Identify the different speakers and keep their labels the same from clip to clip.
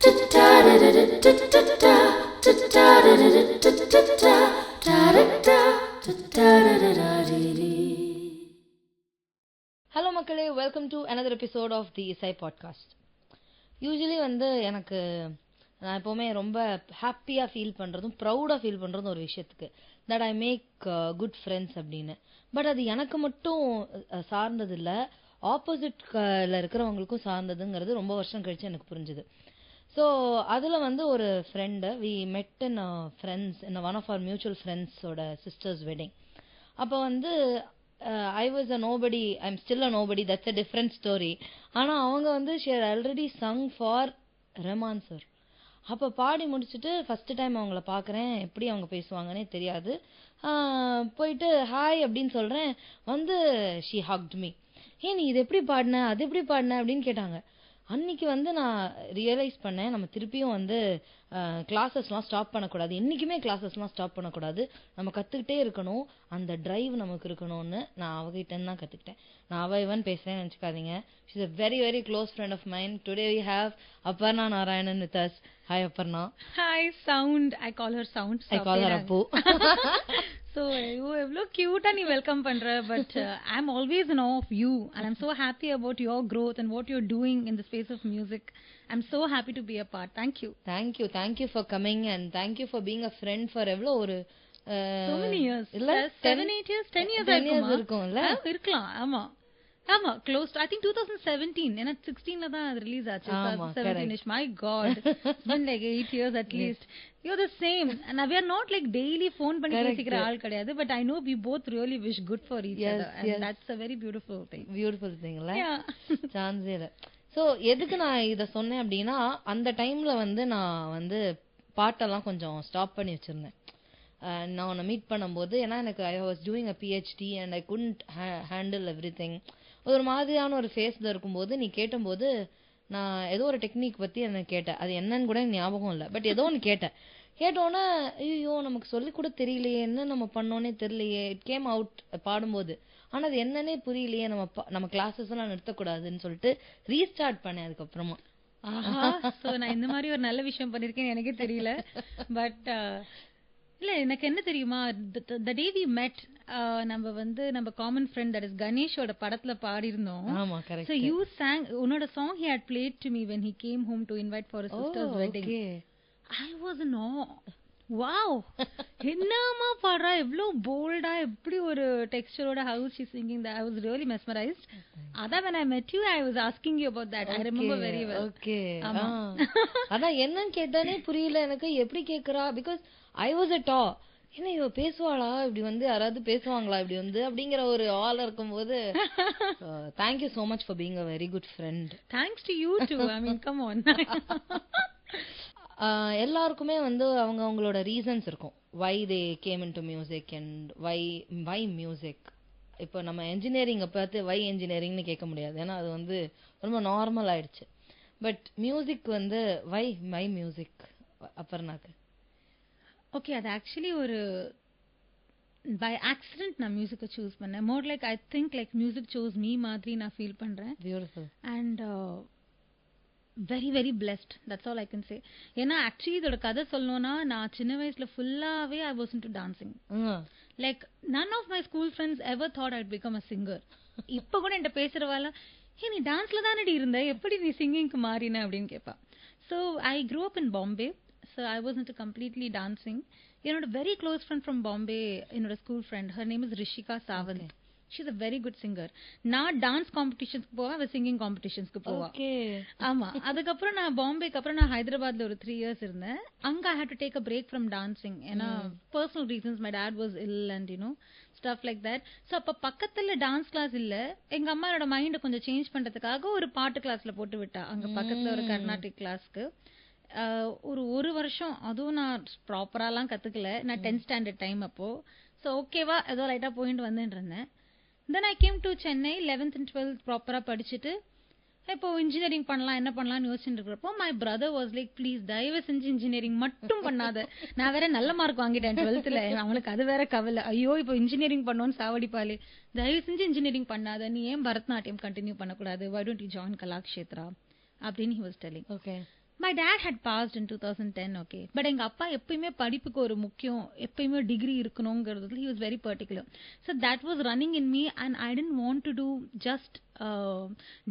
Speaker 1: Hello மக்களே, welcome to another episode of the Isai podcast. Usually எனக்கு நான் எப்போவுமே ரொம்ப ஹாப்பியாக ஃபீல் பண்ணுறதும் ப்ரௌடாக ஃபீல் பண்ணுறதும் ஒரு விஷயத்துக்கு that I make good friends அப்படின்னு. பட் அது எனக்கு மட்டும் சார்ந்தது இல்லை, ஆப்போசிட்டில் இருக்கிறவங்களுக்கும் சார்ந்ததுங்கிறது ரொம்ப வருஷம் கழிச்சு எனக்கு புரிஞ்சுது. ஸோ அதில் ஒரு friend we met in friends in one of our mutual ஃப்ரெண்ட்ஸோட சிஸ்டர்ஸ் வெட்டிங். அப்போ I was a nobody, I'm still a nobody, that's a different story. ஆனால் அவங்க she had already sung for Rahman sir. அப்போ பாடி முடிச்சுட்டு first time அவங்கள பார்க்குறேன், எப்படி அவங்க பேசுவாங்கன்னே தெரியாது. போயிட்டு ஹாய் அப்படின்னு சொல்கிறேன், ஷி ஹக்ட் மீ. நீ இது எப்படி பாடின, அது எப்படி பாடின அப்படின்னு கேட்டாங்க. அன்னைக்கு நான் ரியலைஸ் பண்ணேன், நம்ம திருப்பியும் கிளாஸஸ்லாம் ஸ்டாப் பண்ணக்கூடாது, என்றைக்குமே கிளாஸஸ்லாம் ஸ்டாப் பண்ணக்கூடாது, நம்ம கற்றுக்கிட்டே இருக்கணும், அந்த ட்ரைவ் நமக்கு இருக்கணும்னு நான் அவகிட்டேன்னு தான் கற்றுக்கிட்டேன். நான் இவன் பேசுகிறேன்னு நினச்சிக்காதீங்க. She is a very very close friend of mine. Today we have Aparna Narayanan with us. Hi Aparna.
Speaker 2: Hi Sound. I call her Sound.
Speaker 1: I call her Appu.
Speaker 2: So you look cute and you welcome Pandra, but I'm always in awe of you and I'm so happy about your growth and what you're doing in the space of music. I'm so happy to be a part. Thank you.
Speaker 1: Thank you for coming and thank you for being a friend for எவ்வளோ ஒரு
Speaker 2: so many years.
Speaker 1: இல்ல
Speaker 2: 7-8 years 10 years
Speaker 1: இருக்கும்ல.
Speaker 2: இருக்கலாம். ஆமா close to, I think 2017 ஏன்னா 16ல தான் அது release ஆச்சு. 2017 is my god. It's been like 8 years at least. You're the same and we are not like daily phone பண்ணி பேசிக்கிற ஆள் கிடையாது, but I know we both really wish good for each other and that's a very beautiful thing.
Speaker 1: இல்ல சான்ஸே இல்ல. So எதுக்கு நான் இதை சொன்னேன் அப்படின்னா, அந்த டைம்ல நான் பாட்டெல்லாம் கொஞ்சம் ஸ்டாப் பண்ணி வச்சிருந்தேன். நான் உன்னை மீட் பண்ணும்போது, ஏன்னா எனக்கு I was doing a PhD and I couldn't handle every thing. ஒரு மாதிரியான ஒரு ஃபேஸில் இருக்கும்போது நீ கேட்டபோது, நான் ஏதோ ஒரு டெக்னிக் பற்றி எனக்கு கேட்டேன். அது என்னன்னு கூட எனக்கு ஞாபகம் இல்லை, பட் ஏதோ ஒன்று கேட்டோன்னே ஐயோ நமக்கு சொல்லி கூட தெரியலையே, என்ன நம்ம பண்ணோன்னே தெரியலையே, இட் கேம் அவுட் பாடும்போது. ஆனால் அது என்னன்னே புரியலையே, நம்ம கிளாஸஸ் எல்லாம் நிறுத்தக்கூடாதுன்னு சொல்லிட்டு ரீஸ்டார்ட் பண்ணேன் அதுக்கப்புறமா.
Speaker 2: நான் இந்த மாதிரி ஒரு நல்ல விஷயம் பண்ணிருக்கேன்னு எனக்கே தெரியல. பட் இல்ல எனக்கு என்ன தெரியுமா, the day we met, நம்ம காமன் ஃப்ரெண்ட் தட் இஸ் கணேஷோட படத்துல பாடி இருந்தோம்.
Speaker 1: ஆமா கரெக்ட்.
Speaker 2: So you sang உன்னோட song he had played to me when he came home to invite for his sister's wedding. I was in awe. Wow, என்னமா பாடுறா, எவ்வளோ போல்டா, எப்படி ஒரு டெக்ஸ்டரோட, how she singing that, I was really mesmerized. அதான் when I met you I was asking you about that. I remember very well.
Speaker 1: Okay. அதான் என்னன்னு கேட்டானே புரியல எனக்கு, எப்படி கேக்குறா, because I was at awe. என்ன இவ பேசுவாளா, இப்படி யாராவது பேசுவாங்களா இப்படி அப்படிங்கிற ஒரு ஆள் இருக்கும்போது, thank you so much for being a very good friend.
Speaker 2: Thanks to you too. I mean come on.
Speaker 1: எல்லாருக்குமே அவங்களோட ரீசன்ஸ் இருக்கும், why they came into music and why music. இப்போ நம்ம என்ஜினியரிங்கை பார்த்து வை என்ஜினியரிங்னு கேட்க முடியாது, ஏன்னா அது ரொம்ப நார்மல் ஆயிடுச்சு. பட் மியூசிக் வை மியூசிக் அப்புறம்னாக்கு
Speaker 2: ஓகே, அது ஆக்சுவலி ஒரு பை ஆக்சிடென்ட் நான் மியூசிக்கை சூஸ் பண்ணேன். More like I think like music choose me மாதிரி நான் ஃபீல் பண்றேன்.
Speaker 1: Beautiful
Speaker 2: and very very blessed, that's all I can say. ஏன்னா ஆக்சுவலி இதோட கதை சொல்லணும்னா, நான் சின்ன வயசுல ஃபுல்லாவே I was into dancing. Like none of my school friends ever thought I'd become a singer. இப்ப கூட என்கிட்ட பேசுறவாள், நீ டான்ஸ்ல தானடி இருந்த, எப்படி நீ சிங்கிங்க்கு மாறின அப்படின்னு கேட்பா. So I grow up in Bombay. So I was into completely dancing. என்னோட very close friend from Bombay, என்னோட school friend, her name is Rishika Savant. Okay. She's a very good singer. நான் டான்ஸ் காம்படிஷன்ஸ்க்கு போவா, அவ சிங்கிங் காம்படிஷன்ஸ்க்கு போவா. ஆமா, அதுக்கப்புறம் நான் பாம்பேக்கு அப்புறம் நான் ஹைதராபாத்ல ஒரு 3 years இருந்தேன். அங்க I had to take a break from dancing. ஏன்னா personal reasons, my dad was ill and you know stuff like that. So அப்ப பக்கத்துல டான்ஸ் கிளாஸ் இல்ல, எங்க அம்மா என்னோட மைண்டை கொஞ்சம் சேஞ்ச் பண்றதுக்காக ஒரு பாட்டு கிளாஸ்ல போட்டு விட்டா. அங்க பக்கத்துல ஒரு கர்நாடிக் கிளாஸ்க்கு ஒரு வருஷம், அதுவும் நான் ப்ராப்பராலாம் கத்துக்கல, நான் 10th ஸ்டாண்டர்ட் டைம் அப்போ. ஸோ ஓகேவா ஏதோ லைட்டா போயிட்டு வந்துட்டு இருந்தேன். Then I came to Chennai, 11th and 12th ப்ராப்பரா படிச்சுட்டு இப்போ இன்ஜினியரிங் பண்ணலாம் என்ன பண்ணலாம்னு யோசிச்சுட்டு இருக்கிறப்போ my brother was like, please தயவு செஞ்சு இன்ஜினியரிங் மட்டும் பண்ணாத. நான் வேற நல்ல மார்க் வாங்கிட்டேன் 12th. அவங்களுக்கு அது வேற கவலை, ஐயோ இப்போ இன்ஜினியரிங் பண்ணோன்னு சாவடிப்பாலே, தயவு செஞ்சு இன்ஜினியரிங் பண்ணாத, நீ ஏன் பரதநாட்டியம் கண்டினியூ பண்ணக்கூடாது, why don't you join Kalakshetra அப்படின்னு he was telling.
Speaker 1: Okay.
Speaker 2: My dad had passed in 2010. Okay, but எங்க அப்பா எப்பயுமே படிப்புக்கு ஒரு முக்கியம், எப்பயுமே டிகிரி இருக்கணுங்கிறதுல he was very particular. So that was running in me and I didn't want to do just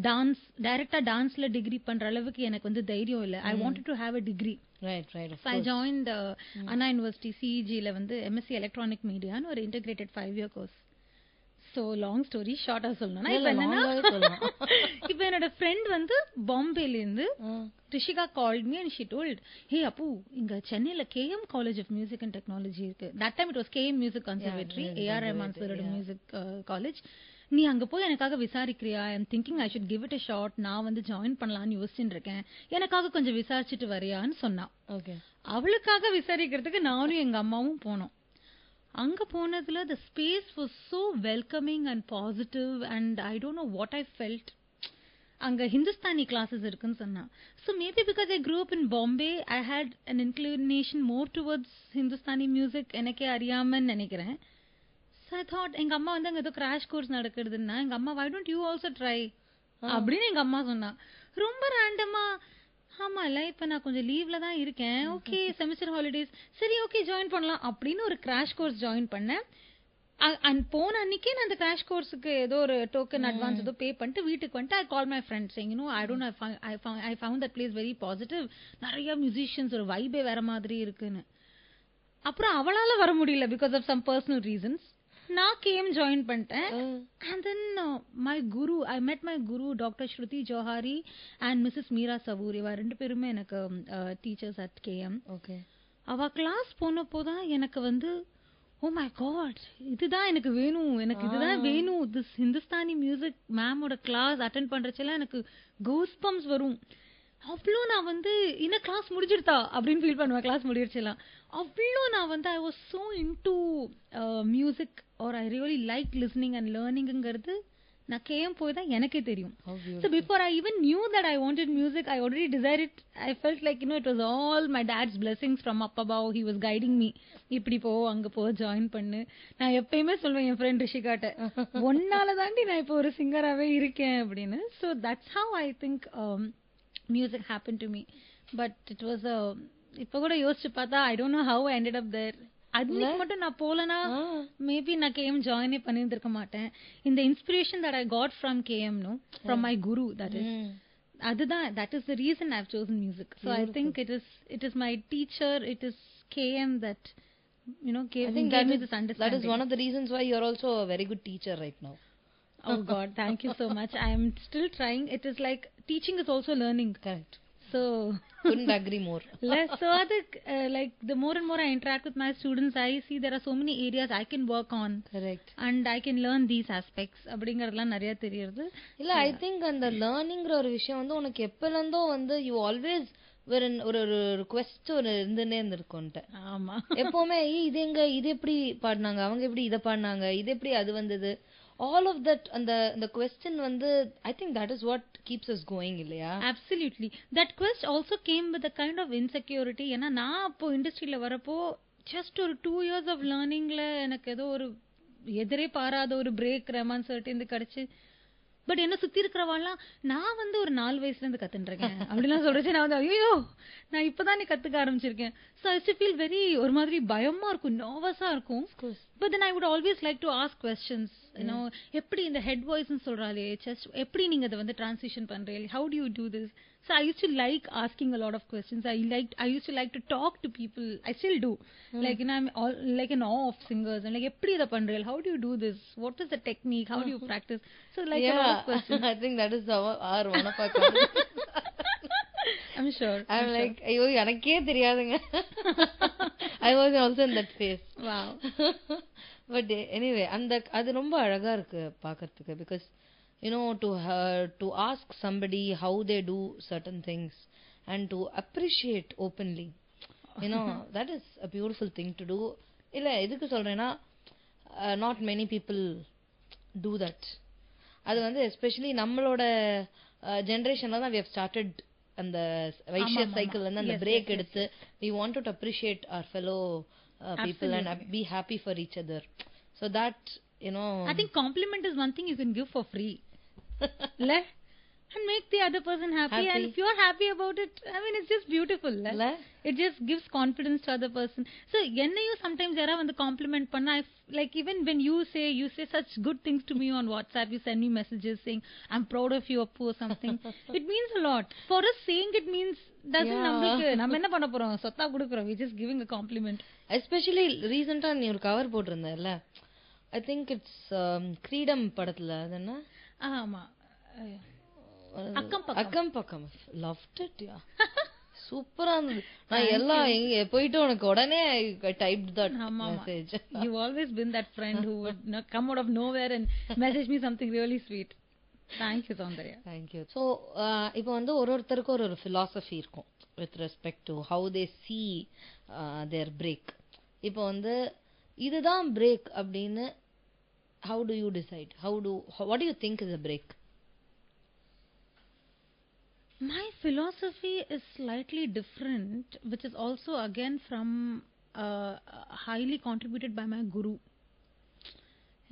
Speaker 2: dance. டைரக்டா டான்ஸ்ல டிகிரி பண்ற அளவுக்கு எனக்கு வந்து தைரியம் இல்ல. I wanted to have a degree.
Speaker 1: Right. Of
Speaker 2: So I joined Anna University CEG ல வந்து MSc Electronic Media ன்னு ஒரு integrated 5-year course. So long story short சொல்லணும்னா இப்போ என்னன்னா, இப்போ என்னோட ஃப்ரெண்ட் வந்து பாம்பேல இருந்து Rishika called me and she told, hey அப்பு, இங்க சென்னையில KM College of Music and Technology இருக்கு. That time it was KM Music Conservatory, AR Rahman sir music college. நீ அங்க போய் எனக்காக விசாரிக்கிறியா? I am thinking I should give it a shot. நான் வந்து ஜாயின் பண்ணலாம்னு யோசிச்சுட்டு இருக்கேன், எனக்காக கொஞ்சம் விசாரிச்சுட்டு வரியான்னு சொன்னா.
Speaker 1: ஓகே,
Speaker 2: அவளுக்காக விசாரிக்கிறதுக்கு நானும் எங்க அம்மாவும் போனோம். அங்க போனதுல the space was so welcoming and positive and I don't know what I felt. அங்க ஹிந்துஸ்தானி கிளாஸஸ் இருக்குன்னு சொன்னா. So maybe because I grew up in Bombay, I had an inclination more towards Hindustani music, எனக்கே அறியாமன்னு நினைக்கிறேன். So I thought, எங்க அம்மா வந்து அங்க ஏதோ கிராஷ் கோர்ஸ் நடக்குதுன்னா எங்க அம்மா why don't you also try அப்படின்னு எங்க அம்மா சொன்னா. ரொம்ப ரேண்டமா, ஆமா இல்ல இப்ப நான் கொஞ்சம் லீவ்ல தான் இருக்கேன், ஓகே செமஸ்டர் ஹாலிடேஸ், சரி ஓகே ஜாயின் பண்ணலாம் அப்படின்னு ஒரு கிராஷ் கோர்ஸ் ஜாயின் பண்ணேன். போன அன்னைக்கே நான் அந்த கிராஷ் கோர்ஸுக்கு ஏதோ ஒரு டோக்கன் அட்வான்ஸ் ஏதோ பே பண்ணிட்டு வீட்டுக்கு வந்துட்டு I call my friends saying, you know, I found that place very positive, நிறைய மியூசிஷியன்ஸ், ஒரு வைபே வேற மாதிரி இருக்குன்னு. அப்புறம் அவளால வர முடியல because of some personal reasons. நான் கேம் ஜாயின் பண்ணிட்டேன். And then my guru, I met my guru doctor Shruti Johari and Mrs Meera Savur. இவ ரெண்டு பேருமே எனக்கு டீச்சர்ஸ் அட் கேஎம்.
Speaker 1: ஓகே,
Speaker 2: அவ கிளாஸ் போனப்போதான் எனக்கு வந்து ஓ மை காட், இதுதான் எனக்கு வேணும், எனக்கு இதுதான் வேணும். திஸ் ஹிந்துஸ்தானி மியூசிக் மேமோட கிளாஸ் அட்டென்ட் பண்றச்செல்லாம் எனக்கு கூஸ்பம்ஸ் வரும். அவ்வளோ நான் வந்து இன்னும் கிளாஸ் முடிஞ்சிருத்தா அப்படின்னு ஃபீல் பண்ணுவேன். கிளாஸ் முடிஞ்சிருச்செல்லாம் அவ்வளோ நான் வந்து I was so into music or I really like listening and லேர்னிங்கிறது நான் கேஎம் போய் தான் எனக்கே தெரியும். So before I even knew that I wanted music, I already desired it. I felt like, you know, it was all my dad's blessings from up above. He was guiding me. இப்படி போ, அங்க போ, join பண்ணு. நான் எப்பயுமே சொல்வேன் என் friend ரிஷிகாட்ட, ஒன்னால தாண்டி நான் இப்போ ஒரு சிங்கராகவே இருக்கேன் அப்படின்னு. So that's how I think music happened to me. But it was இப்போ கூட யோசிச்சு பார்த்தா I don't know how I ended up there. அதுக்கு மட்டும் நான் போலனா மேபி நான் கேஎம் ஜாயினே பண்ணியிருந்திருக்க மாட்டேன். இந்த inspiration that I got from KM, no, from my guru, that is அதுதான், that is the reason I have chosen music. So I think it is my teacher, it is KM that, you know, gave me this understanding.
Speaker 1: That is one of the reasons why you are also a very good teacher right now.
Speaker 2: Oh God, thank you so much. I am still trying. It is like teaching is also learning.
Speaker 1: Correct.
Speaker 2: So
Speaker 1: couldn't agree more.
Speaker 2: So like the more and more I interact with my students, I see there are so many areas I can work on.
Speaker 1: Correct.
Speaker 2: And I can learn these aspects அப்படிங்கறதெல்லாம் நிறைய தெரியுது.
Speaker 1: இல்ல, I think அந்த லேர்னிங்ற ஒரு விஷயம் வந்து உனக்கு எப்பல இருந்தோ வந்து you always ஒரு ரிக்வெஸ்ட் ஒரு இருந்துனே இருந்திருக்கும்ட்ட.
Speaker 2: ஆமா,
Speaker 1: எப்பவுமே இது எங்க, இது எப்படி பாடினாங்க, அவங்க எப்படி இதை பாடினாங்க, இது எப்படி அது வந்தது, all of that, அந்த question வந்து I think that is what keeps us going, இல்லையா?
Speaker 2: Absolutely. That quest also came with a kind of insecurity. ஏன்னா நான் அப்போ இண்டஸ்ட்ரியில வரப்போ just ஒரு 2 years of learningல எனக்கு ஏதோ ஒரு எதிரே பாராத ஒரு பிரேக் ரஹ்மான் சர்ட்டு இருந்து கிடைச்சு. பட் என்ன சுத்தி இருக்கிறவாள்லாம் நான் வந்து ஒரு 4 வயசுல இருந்து கத்துட்டுருக்கேன் அப்படிலாம் சொல்றேன். நான் வந்து ஐயோ நான் இப்பதான் நீ கத்துக்க ஆரம்பிச்சிருக்கேன். So I used to feel very ஒரு மாதிரி பயமா இருக்கும், நர்வஸா இருக்கும். But then I would always like to ask questions. You know, எப்படி இந்த ஹெட் வாய்ஸ்னு சொல்றாளே, just எப்படி நீங்க அதை வந்து டிரான்சிஷன் பண்றீங்க, how do you do this? So I used to like asking a lot of questions. I used to like to talk to people. I still do. Like, you know, I'm all like an awe of singers and like எப்படி இத பண்றீங்க, how do you do this, what is the technique, how do you practice? So like a lot of questions.
Speaker 1: I think that is our one of our conversations.
Speaker 2: I'm sure.
Speaker 1: I'm like, ஐயோ எனக்கே தெரியாதுங்க. I was also in that phase.
Speaker 2: Wow.
Speaker 1: But anyway, அது ரொம்ப அழகா இருக்கு பார்க்கிறதுக்கு. Because you know, to ask somebody how they do certain things and to appreciate openly, you know, that is a beautiful thing to do. இல்ல எதுக்கு சொல்றேன்னா, not many people do that. அது வந்து especially நம்மளோட ஜெனரேஷன்ல தான் we have started அந்த வைஷ்ய cycle வந்து அந்த பிரேக் எடுத்து we want to appreciate our fellow people and be happy for each other. So that, you know,
Speaker 2: I think compliment is one thing you can give for free. and make the other person happy. And if you're happy about it, I mean, it's just beautiful. It just gives confidence to other person. So என்னையும் sometimes யாரா வந்து compliment பண்ணா, like even when you say such good things to me on WhatsApp, you send me messages saying I'm proud of you Appu or something, it means a lot. For us saying it means doesn't நம்மளுக்கு நம்ம என்ன பண்ண போறோம், சொத்தா கொடுக்குறோம், we just giving a compliment.
Speaker 1: Especially recently நீ ஒரு cover போட்டிருந்தல, I think it's கிரீடம் படத்துல அதென்ன,
Speaker 2: ஆமா,
Speaker 1: அக்கம் பக்கம், loved it. சூப்பரா இருந்தது. நான் எல்லாம் எங்க போயிட்டு உனக்கு உடனே typed that message.
Speaker 2: You always been that friend who would come out of nowhere and message me something really sweet. Thank you Soundarya.
Speaker 1: Thank you. So இப்போ வந்து ஒருத்தருக்கு ஒரு philosophy இருக்கும் with respect to how they see their break. இப்போ வந்து இதுதான் break அப்படின்னு how do you decide? What do you think is a break?
Speaker 2: My philosophy is slightly different, which is also again from highly contributed by my guru.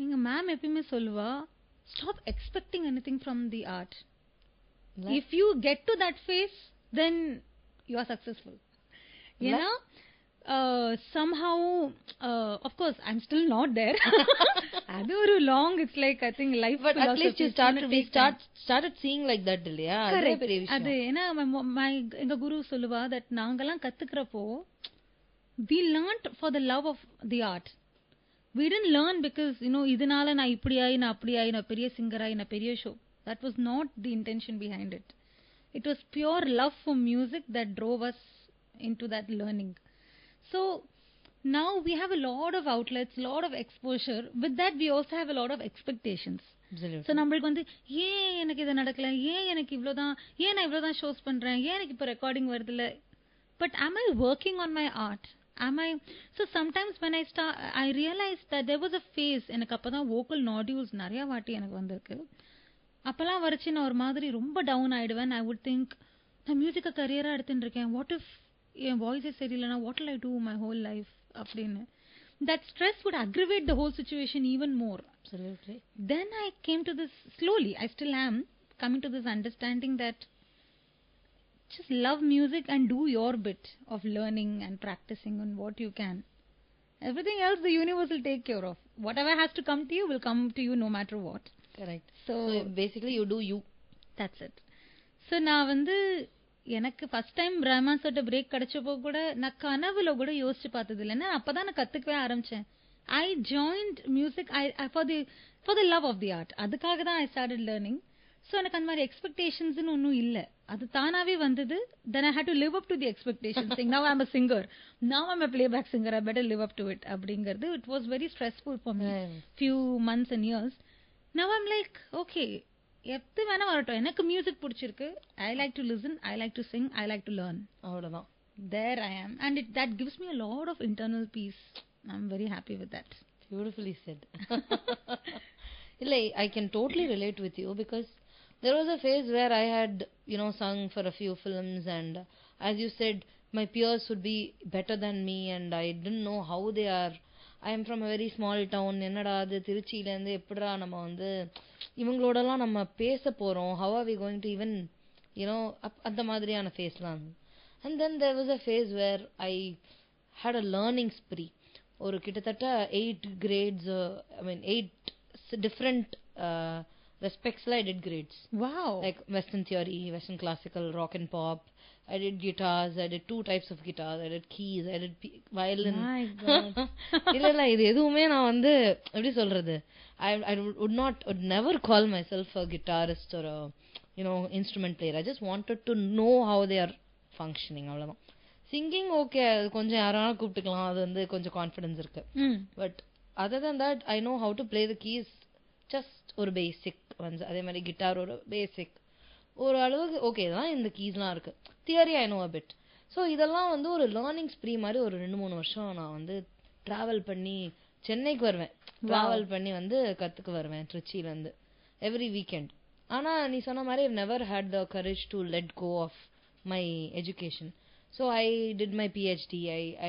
Speaker 2: எங்க ma'am எப்பயுமே சொல்லுவா, stop expecting anything from the art. If you get to that phase, then you are successful. You know, somehow, of course, I'm still not there. அது ஒரு long, it's like I think life
Speaker 1: but philosophy. At least you started seeing like that இல்லையா?
Speaker 2: அது பெரிய விஷயம். அது ஏன்னா எங்க குரு சொல்லுவா that நாங்கெல்லாம் கத்துக்கிறப்போ we learned for the love of the art. We didn't learn because இதனால நான் இப்படி ஆயி நான் அப்படி ஆயி நான் பெரிய சிங்கர் ஆயி நான் பெரிய show. That was not the intention behind it. It was pure love for music that drove us into that learning. So now we have a lot of outlets, lot of exposure. With that we also have a lot of expectations.
Speaker 1: Absolutely.
Speaker 2: So நம்மளுக்கு வந்து ஏன் எனக்கு இது நடக்கல, ஏன் எனக்கு இவ்வளவுதான், ஏன் நான் இவ்வளவுதான் ஷோஸ் பண்றேன், ஏன் எனக்கு இப்ப ரெக்கார்டிங் வருதுல. But am I working on my art? Am I? So sometimes when I realized that there was a phase, எனக்கு அப்பதான் vocal nodules நிறைய வாட்டி எனக்கு வந்திருக்கு. அப்பெல்லாம் வரைச்சு நான் ஒரு மாதிரி ரொம்ப டவுன் ஆயிடுவேன். I would think நான் மியூசிக்க கரியரா எடுத்துட்டு இருக்கேன், what if என் வாய்ஸே சரியில்லைனா what will I do my whole life அப்படின்னு. That stress would aggravate the whole situation even more.
Speaker 1: Absolutely.
Speaker 2: Then I came to this slowly, I still am coming to this understanding that just love music and do your bit of learning and practicing on what you can. Everything else the universe will take care of. Whatever has to come to you will come to you no matter what.
Speaker 1: Correct. So basically you do you.
Speaker 2: That's it. So நான் வந்து எனக்கு first time Rahman சார்ட்ட break கிடைச்சப்போ கூட நான் கனவுல கூட யோசிச்சு பார்த்தது இல்லை. அப்பதான் நான் கத்துக்கவே ஆரம்பிச்சேன். I joined music for the love of the art. அதுக்காக தான் I started learning. So எனக்கு அந்த மாதிரி எக்ஸ்பெக்டேஷன்ஸ்னு ஒன்றும் இல்லை, அது தானாவே வந்தது. Then I had to live up to the expectations, saying now I'm a singer, now I'm a playback singer, I better live up to it அப்படிங்கிறது. It was very stressful for me few months and years. Now I'm like, okay, எது வேணா வரட்டும், எனக்கு music பிடிச்சிருக்கு, I like to listen, I like to sing, I like to learn.
Speaker 1: அவ்வளவுதான்.
Speaker 2: There I am, and that gives me a lot of internal peace. I'm very happy with that.
Speaker 1: Beautifully said. I can totally relate with you because there was a phase where I had sung for a few films, and as you said, my peers would be better than me and I didn't know how they are. I am from a very small town. என்னடா அது திருச்சியில இருந்து எப்படிடா நம்ம வந்து இவங்களோடலாம் நம்ம பேச போறோம், how are we going to even அந்த மாதிரியான ஃபேஸ்லாம். And then there was a phase where I had a learning spree. ஒரு கிட்டத்தட்ட 8 grades, 8 different respects I did grades.
Speaker 2: Wow.
Speaker 1: Like Western theory, Western classical, rock and pop. I did guitars, I did 2 types of guitars, I did keys, I did violin.
Speaker 2: My God.
Speaker 1: இல்ல இது எதுவுமே நான் வந்து எப்படி சொல்றது, I would never call myself a guitarist or a instrument player. I just wanted to know how they are functioning. அவ்வளவுதான். Singing okay, அது கொஞ்சம் யாராலும் கூப்பிட்டுக்கலாம், அது வந்து கொஞ்சம் கான்ஃபிடன்ஸ் இருக்கு. But other than that I know how to play the keys, just ஒரு பேசிக் வந்து. அதே மாதிரி கிட்டார் ஒரு பேசிக் ஒரு அளவுக்கு ஓகே தான், இந்த கீஸ்லாம் இருக்கு. Theory I know a bit. So இதெல்லாம் வந்து ஒரு லேர்னிங் ஸ்ப்ரீ மாதிரி ஒரு 2-3 வருஷம் நான் வந்து டிராவல் பண்ணி சென்னைக்கு வருவேன், டிராவல் பண்ணி வந்து கத்துக்கு வருவேன் திருச்சியிலேருந்து எவ்ரி வீக்கெண்ட். ஆனா நீ சொன்ன மாதிரி I've never had the courage to let go of my education. So I did my PhD.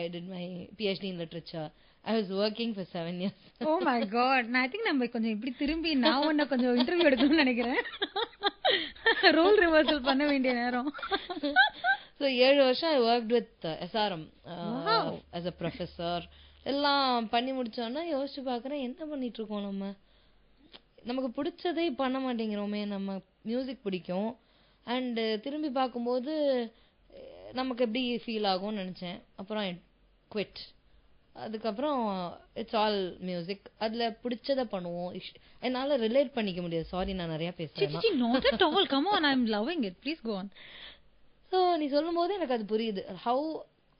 Speaker 1: I did my PhD in literature. I was working for 7 years.
Speaker 2: Oh my god. நான் I think நம்ம கொஞ்சம் இப்படி திரும்பி நான் உன்ன கொஞ்சம் interview எடுக்கணும்னு நினைக்கிறேன். ரோல் ரிவர்சல் பண்ண வேண்டிய நேரம்.
Speaker 1: So 7 வருஷம் I worked with SRM as a professor. எல்லாம் பண்ணி முடிச்சோன்னா யோசிச்சு பார்க்குறேன், என்ன பண்ணிட்டு இருக்கோம் நம்ம, நமக்கு பிடிச்சதே பண்ண மாட்டேங்கிறோமே. நம்ம மியூசிக் பிடிக்கும் அண்டு திரும்பி பார்க்கும்போது நமக்கு எப்படி ஃபீல் ஆகும்னு நினச்சேன். அப்புறம் குவிட். அதுக்கப்புறம் இட்ஸ் ஆல் மியூசிக். அதுல பிடிச்சத பண்ணுவோம். என்னால ரிலேட் பண்ணிக்க முடியாது. சாரி, நான் நிறைய பேசுறேன்.
Speaker 2: Not at all. Come on, I'm loving it. Please go on.
Speaker 1: So நீ சொல்லும் போது எனக்கு அது புரியுது. ஹவு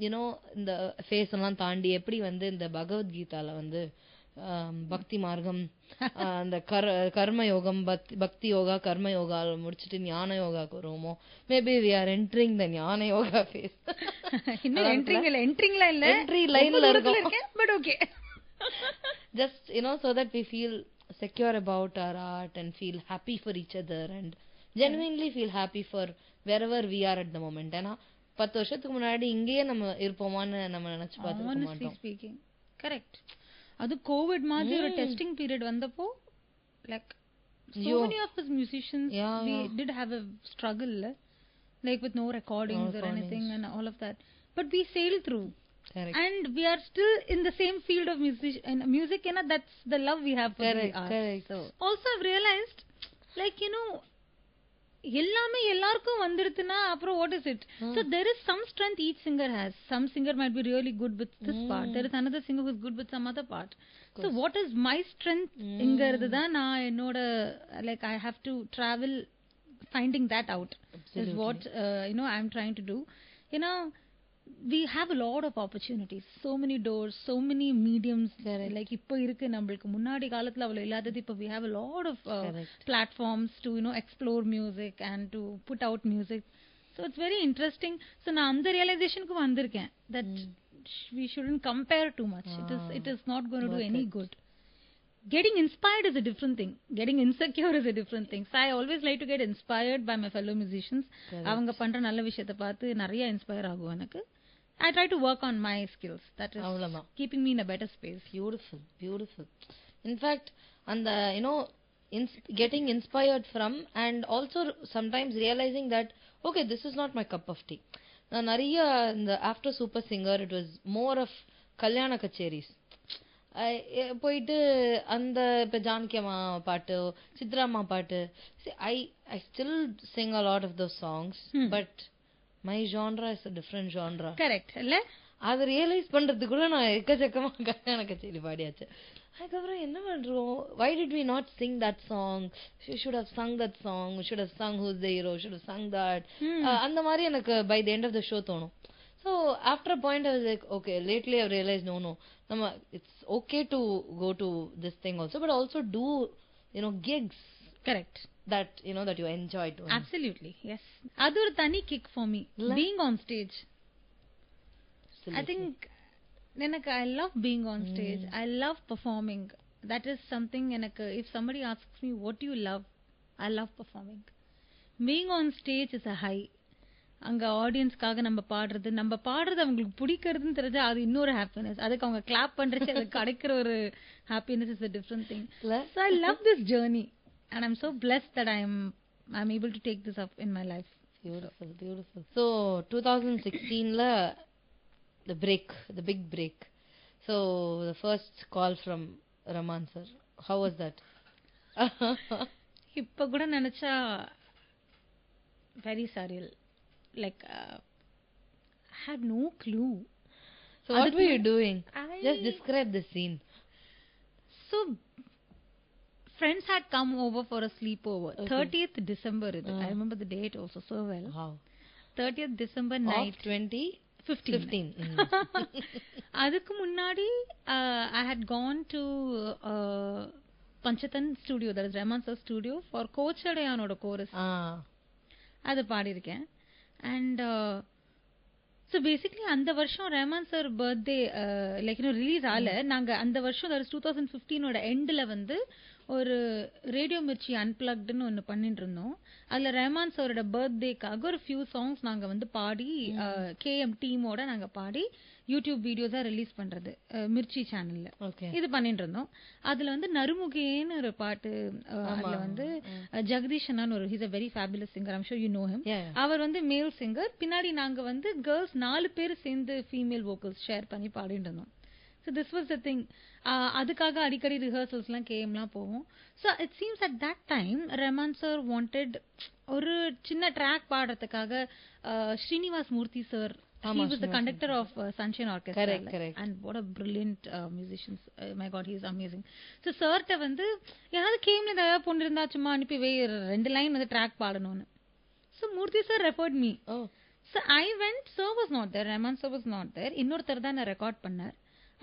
Speaker 1: யூனோ இந்த ஃபேஸ் எல்லாம் தாண்டி எப்படி வந்து இந்த பகவத்கீதால வந்து பக்தி மார்க்கம், அந்த கர்ம யோகம், பக்தி யோகா, கர்ம யோகா முடிச்சுட்டு ஞான யோகாக்கு வருவோமோ. Maybe we are entering the jnana yoga phase.
Speaker 2: இன்னும் என்ட்ரிங்ல இல்ல,
Speaker 1: என்ட்ரி லைன்ல இருக்கோம்.
Speaker 2: But okay.
Speaker 1: Just so that we feel secure about our art and feel happy for each other and genuinely feel happy for wherever we are at the moment. ஏன்னா 10 வருஷத்துக்கு முன்னாடி இங்கேயே நம்ம இருப்போமான்னு நம்ம நினைச்சு பார்த்துருக்க மாட்டோம்.
Speaker 2: Speaking correct. அது கோவிட் மாதிரி ஒரு டெஸ்டிங் பீரியட் வந்தப்போ like so many of us musicians we did have a struggle like with no recordings or anything and all of that, but we sailed through. Correct. And we are still in the same field of music, and that's the love we have for the art. Correct. So also I've realized like எல்லாமே எல்லாருக்கும் வந்துடுதுன்னா அப்புறம் what is it? So there is some strength each singer has. Some singer might be really good with this part. There is another singer who is good with some other part. So what is my strength இங்கிறது தான் நான் என்னோட like I have to travel finding that out. Absolutely. Is what I'm trying to do. We have a lot of opportunities, so many doors, so many mediums. Correct. Like இப்போ இருக்கு நம்மளுக்கு, முன்னாடி காலத்துல அவ்வளவு இல்லாதது. இப்போ we have a lot of platforms to explore music and to put out music. So it's very interesting. So நான் அந்த realizationக்கு வந்திருக்கேன் that we shouldn't compare too much. It is not going to do any good. Getting inspired is a different thing. Getting insecure is a different thing. So I always like to get inspired by my fellow musicians. அவங்க பண்ற நல்ல விஷயத்தை பார்த்து நிறைய inspire ஆகும் எனக்கு. I try to work on my skills. That is keeping me in a better space. Beautiful, beautiful.
Speaker 1: In fact, and getting inspired from, and also sometimes realizing that okay, this is not my cup of tea. Nariya in the after Super Singer, it was more of kalyana kacheris. போயிட்டு அந்த இப்போ ஜானகி அம்மா பாட்டு, சித்ரா அம்மா பாட்டு, I still sing a lot of those songs, but my genre is a different genre.
Speaker 2: Correct. இல்ல
Speaker 1: அதை realise பண்றதுக்குள்ள நான் எக்கச்சக்கமா கல்யாண கச்சேரி பாடியாச்சு. அதுக்கப்புறம் என்ன பண்றோம், why did we not sing that song? We should have sung that song. We should have sung Who's the Hero. Should have sung that. அந்த மாதிரி எனக்கு by the end of the show தோணும். So after a point I was like, okay, lately I've realized no, it's okay to go to this thing also, but also do gigs.
Speaker 2: Correct.
Speaker 1: That that you enjoy doing.
Speaker 2: Absolutely, yes. அது ஒரு தனி kick for me, being on stage. Absolutely. I think எனக்கு I love being on stage. I love performing. That is something எனக்கு, if somebody asks me what do you love, I love performing. Being on stage is a high. அங்க ஆடியன்ஸ்க்காக நம்ம பாடுறது அவங்களுக்கு பிடிக்கிறதுன்னு தெரிஞ்சா அது இன்னொரு happiness. அதுக்கு அவங்க கிளாப் பண்றச்சு அது கிடைக்கிற ஒரு happiness is a different thing. So I love this journey and I'm so blessed that I'm able to take this up in my life.
Speaker 1: Beautiful, beautiful. So 2016 la the big break. So the first call from Raman sir, how was that?
Speaker 2: இப்ப கூட நினைச்சா very surreal. Like I had no clue.
Speaker 1: So what were you doing? Just describe the scene.
Speaker 2: So friends had come over for a sleepover. Okay. 30th December. I remember the date also so well. Wow. 30th December night.
Speaker 1: Of 2015.
Speaker 2: அதுக்கு முன்னாடி I had gone to Panchatan studio, that is Rahman sir studio, for கோச்சடையானோட chorus. அது பாடியிருக்கேன். And so basically அந்த வருஷம் Rahman sir birthday release ஆகல. நாங்கள் அந்த வருஷம் 2015 எண்டில் வந்து ஒரு ரேடியோ மிர்ச்சி அன்பிளக்டுன்னு ஒன்று பண்ணிட்டு இருந்தோம். அதில் ரஹ்மான் சாரோட பர்த்டேக்காக ஒரு ஃபியூ சாங்ஸ் நாங்கள் வந்து பாடி கேஎம் டீமோட நாங்கள் பாடி யூடியூப் வீடியோஸாக ரிலீஸ் பண்ணுறது மிர்ச்சி சேனலில் இது பண்ணிட்டு இருந்தோம். அதில் வந்து நறுமுகேன்னு ஒரு பாட்டு, அதில் வந்து ஜெகதீஷ் அண்ணான்னு ஒரு he's a very fabulous singer, I'm sure you know him. அவர் வந்து மேல் சிங்கர், பின்னாடி நாங்கள் வந்து கேர்ள்ஸ் 4 பேர் சேர்ந்து ஃபீமேல் வோக்கல்ஸ் ஷேர் பண்ணி பாடிட்டு இருந்தோம். So this was the thing. அதுக்காக அடிக்கடி ரிஹர்சல்ஸ்லாம் கேம்லாம் போவோம். So it seems at that time Rahman sir wanted ஒரு சின்ன ட்ராக் பாடுறதுக்காக Srinivas Murthy sir, he was the conductor of Sunshine Orchestra. Correct. And what a brilliant musician. My God, he is amazing. So sir ta வந்து யாராவது கேம்ல ஏதாவது பொண்ணு இருந்தா சும்மா அனுப்பி 2 லைன் வந்து ட்ராக் பாடணும்னு. So Murthy sir referred me. So I went, sir was not there, Rahman sir was not there. இன்னொருத்தர் தான் நான் ரெக்கார்ட் பண்ணார்.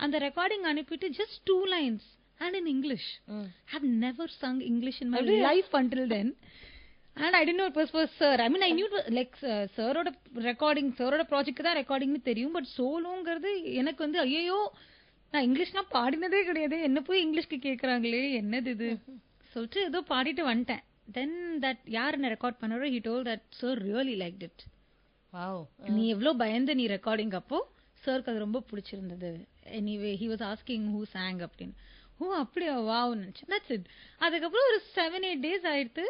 Speaker 2: அந்த ரெக்கார்டிங் அனுப்பிட்டு just 2 lines and in English. I have never sung English in my life until then. And I didn't know it was for sir. I mean, I knew it was like sir-oda recording, sir-oda project தான் ரெக்கார்டிங்னு தெரியும். But சோலோங்கிறது எனக்கு வந்து ஐயோ நான் இங்கிலீஷ்லாம் பாடினதே கிடையாது, என்ன போய் இங்கிலீஷ்க்கு கேட்குறாங்களே என்னது இது சொல்லிட்டு ஏதோ பாடிட்டு வந்துட்டேன். தென் தட் யார் என்ன ரெக்கார்ட் பண்ணாரோ he told that sir really liked it. நீ எவ்வளோ பயந்து நீ ரெக்கார்டிங் அப்போ சருக்கு அது ரொம்ப பிடிச்சிருந்தது. Anyway he was asking who sang அப்படின்னு. ஓ அப்படியா, வாவ் நினச்சேன். That's it. அதுக்கப்புறம் ஒரு 7-8 days ஆயிடுத்து.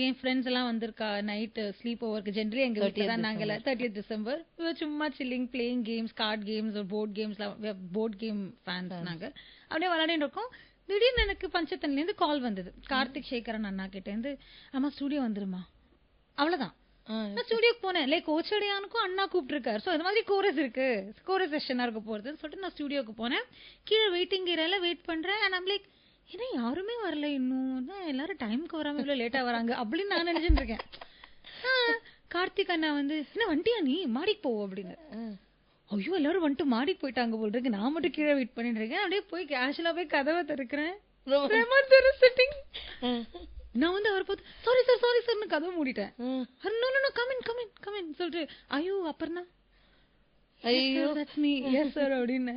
Speaker 2: என் ஃப்ரெண்ட்ஸ் எல்லாம் வந்திருக்கா நைட்டு ஸ்லீப் ஓவருக்கு. ஜென்ரலி எங்க வீட்டில் தான் நாங்கள் 30th December சும்மா chilling, playing games, card games, board கேம்ஸ்லாம், போர்ட் கேம் ஃபேன்ஸ் நாங்கள். அப்படியே விளையாடிட்டு இருக்கோம். திடீர்னு எனக்கு பஞ்சத்தன்லேருந்து கால் வந்தது, கார்த்திக் சேகரன் அண்ணா கிட்டேருந்து, அம்மா ஸ்டூடியோ வந்துருமா. அவ்வளோதான். நான் ஸ்டூடியோக்கு போனேன். லைக் கோச்சடையானுக்கும் அண்ணா கூப்பிட்டுருக்காரு. ஸோ அது மாதிரி கோரஸ் இருக்கு, கோரஸ் செஷனாக இருக்க போகிறதுன்னு சொல்லிட்டு நான் ஸ்டூடியோக்கு போனேன். கீழே வெயிட்டிங் ஏரியால வெயிட் பண்ணுறேன். அண்ட் ஐம் லைக் ஏன்னா யாருமே வரல இன்னும், எல்லாரும் டைமுக்கு வராம இவ்வளோ லேட்டாக வராங்க அப்படின்னு நான் நினைச்சுட்டு இருக்கேன். கார்த்திக் அண்ணா வந்து என்ன வந்துட்டியா நீ மாடிக்கு போ அப்படின்னு. ஐயோ எல்லாரும் வந்துட்டு மாடிக்கு போயிட்டாங்க போல் இருக்கு, நான் மட்டும் கீழே வெயிட் பண்ணிட்டு இருக்கேன். அப்படியே போய் கேஷுவலா போய் கதவை திறக்கிறேன். நான் வந்து அவர் பார்த்து சாரி சார்னு கதவை மூடிட்டேன். கமின் சொல்லிட்டு ஐயோ அப்புறம் தான் ஐயோ தட்ஸ் மீ எஸ் சார் அப்படின்னு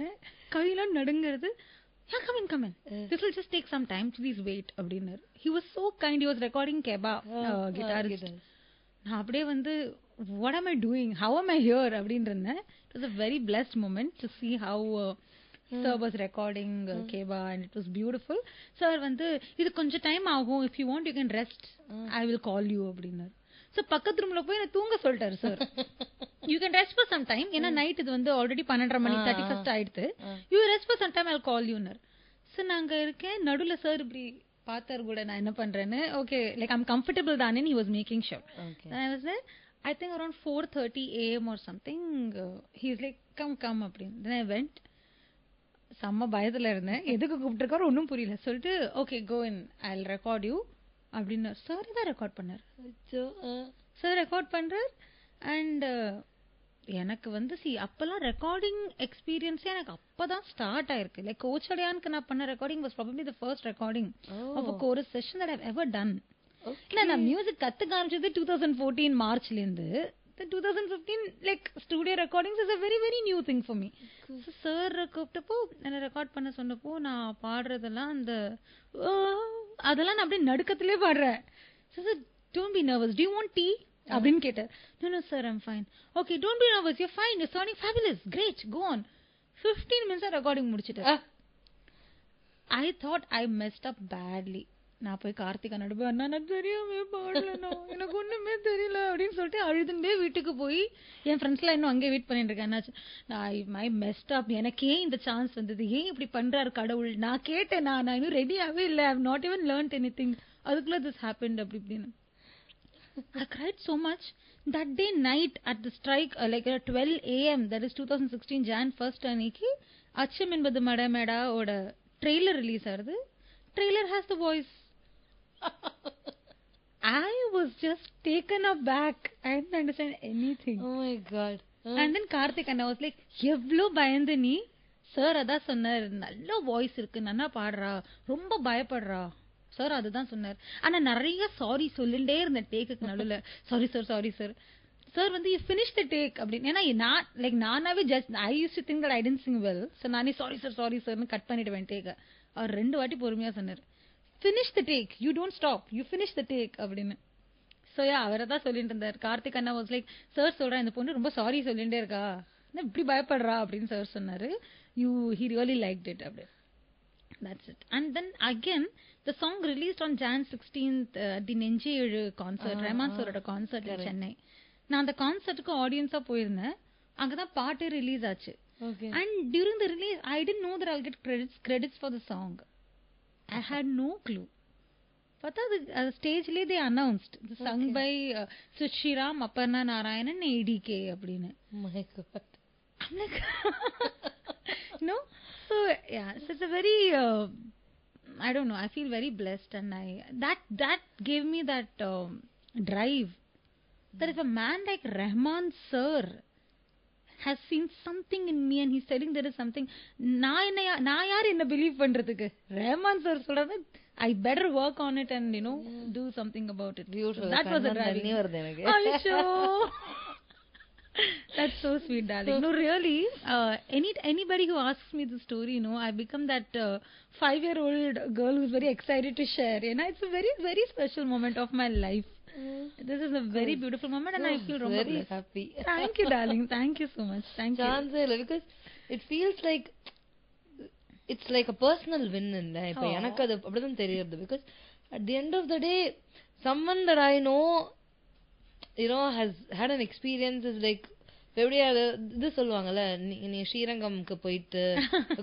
Speaker 2: கையெல்லாம் நடுங்கிறது. Yeah, come in. This will just take some time. Please wait. அப்படின்னாரு. He was so kind. He was recording Keba, guitarist. நான் அப்படியே வந்து what am I doing? How am I here? அப்படின்னு இருந்தேன். It was a very blessed moment to see how sir was recording Keba and it was beautiful. Sir வந்து இது கொஞ்சம் time ஆகும். If you want you can rest. I will call you அப்படின்னாரு. So பக்கத்து ரூம்ல போய் என்ன தூங்க சொல்லிட்டாரு sir. You can rest for some time, ஏன்னா நைட் இது வந்து ஆல்ரெடி 12:30 மணி 31st ஆயிடுது. You rest for some time I will call யூனர். சார் நாங்க இருக்கேன் நடுவில் சார் இப்படி பார்த்தார் கூட நான் என்ன பண்றேன்னு. ஓகே லைக் ஐம் கம்ஃபர்டபுள் தானே, he was making sure. I was there, I think around 4:30 AM or something. He is like come அப்படின்னு. Then I went. செம்ம பயத்துல இருந்தேன், எதுக்கு கூப்பிட்டுருக்காரு ஒன்றும் புரியல. சொல்லிட்டு okay go in, I will record you அப்படின்னு. சார் தான் ரெக்கார்ட் பண்ணார். சார் ரெக்கார்ட் பண்றார். அண்ட் எனக்கு வந்து அப்பெல்லாம் ரெக்கார்டிங் எக்ஸ்பீரியன்ஸே எனக்கு அப்பதான் ஸ்டார்ட் ஆயிருக்கு. லைக் கோச்சடையானுக்கு நான் பண்ண recording was probably the first recording of a chorus session that I have ever done. நான் மியூசிக் கத்துக்க ஆரம்பிச்சது 2014 மார்ச்ல இருந்து. 2015 like studio recordings is a very very new thing for me. So sir கூப்பிட்டப்போ என்ன ரெக்கார்ட் பண்ண சொன்னப்போ நான் பாடுறதெல்லாம் அந்த அதெல்லாம் நான் அப்படியே நடுக்கத்திலே பாடுறேன். So sir don't be nervous, do you want tea அப்படின்னு கேட்டார். No sir I'm fine. Okay don't be nervous, you're fine, you're sounding fabulous, great, go on. 15 minutes recording முடிச்சிட்டேன். I thought I messed up badly. நான் போய் கார்த்திகா நடுவே அண்ணா நான் தெரியாம பாடலண்ணா எனக்கு ஒண்ணுமே தெரியல அப்படின்னு சொல்லிட்டு அழுதுண்டே வீட்டுக்கு போய் என் ஃப்ரெண்ட்ஸ்லாம் இன்னும் அங்கே வெயிட் பண்ணிட்டு இருக்கேன். என்னாச்சு நான் மை மெஸ்ட் அப், எனக்கே இந்த சான்ஸ் வந்தது, ஏன் இப்படி பண்றாரு கடவுள், நான் கேட்டேன், நான் இன்னும் ரெடியாவே இல்லை, I have not even learned anything, அதுக்குள்ள திஸ் ஹேப்பன்ட் அப்படி இப்படின்னு. I cried so much. That day night at the strike, like at 12 AM, that is 2016 Jan 1st அன்னைக்கு அச்சம் என்பது மடமேடா ஓட ட்ரெய்லர் ரிலீஸ் ஆகுது. Trailer has the voice. I was just taken aback. I didn't understand anything.
Speaker 1: Oh my god.
Speaker 2: And then Karthik and I was like, எவ்ளோ பயந்து நீ. Sir அதான் சொன்னார், நல்ல வாய்ஸ் இருக்கு, நல்லா பாடுறா, ரொம்ப பயப்படுறா. சார் அதுதான் சொன்னார். ஆனா நிறைய சாரி சொல்லிட்டே இருந்தேன் டேக்குக்கு நடுவில். சாரி சார் சார் வந்து யூ ஃபினிஷ் த டேக் அப்படின்னு. ஏன்னா நான் லைக் நானாவே just I use to think that I didn't sing well. So நானே சாரி சார்னு கட் பண்ணிடுவேன் டேக்கை. அவர் 2 வாட்டி பொறுமையா சொன்னார். finish the take, you don't stop, you finish the take அப்படின்னு. ஸோ அவரை தான் சொல்லிட்டு இருந்தார். கார்த்திக் அண்ணா வாஸ் லைக், சார் சொல்றேன் இந்த பொண்ணு ரொம்ப சாரி சொல்லிட்டே இருக்கா, என்ன இப்படி பயப்படுறா அப்படின்னு சார் சொன்னாரு. he really liked it அப்படி. That's it. And then again the song released on Jan 16th தி நெஞ்சே எழு கான்சர்ட், ரஹ்மான் சாரோட கான்சர்ட் இன் சென்னை. நான் அந்த கான்சர்ட்டுக்கு ஆடியன்ஸா போயிருந்தேன். அங்கதான் பாட்டு ரிலீஸ் ஆச்சு. And during the release I didn't know that I'll get credits for the song. I had no clue. பார்த்தா அது ஸ்டேஜ்லயே they announced the sung by சுஷிராம், Aparna Narayanan, ADK அப்படின்னு.
Speaker 1: My God.
Speaker 2: I'm like no. So yeah, so it's a very I don't know, I feel very blessed, and that gave me that drive that if a man like Rahman sir has seen something in me and he's telling there is something, நான் யார் என்ன believe பண்றதுக்கு? Rahman sir சொல்றது, I better work on it and do something about it.
Speaker 1: Beautiful.
Speaker 2: That was a driving. That's so sweet, darling. No, really, anybody who asks me the story, I become that 5-year-old girl who's very excited to share. It's a very, very special moment of my life. This is a very beautiful moment, and I feel
Speaker 1: very happy.
Speaker 2: Thank you, darling. Thank you so much. Thank you.
Speaker 1: Because it feels like it's like a personal win illa. Ipo எனக்கு அது அப்படிதான் தெரியுது. Because at the end of the day, someone that I know has had an experience is like, எப்படியா இது சொல்லுவாங்கல்ல, நீ ஸ்ரீரங்கம்க்கு போயிட்டு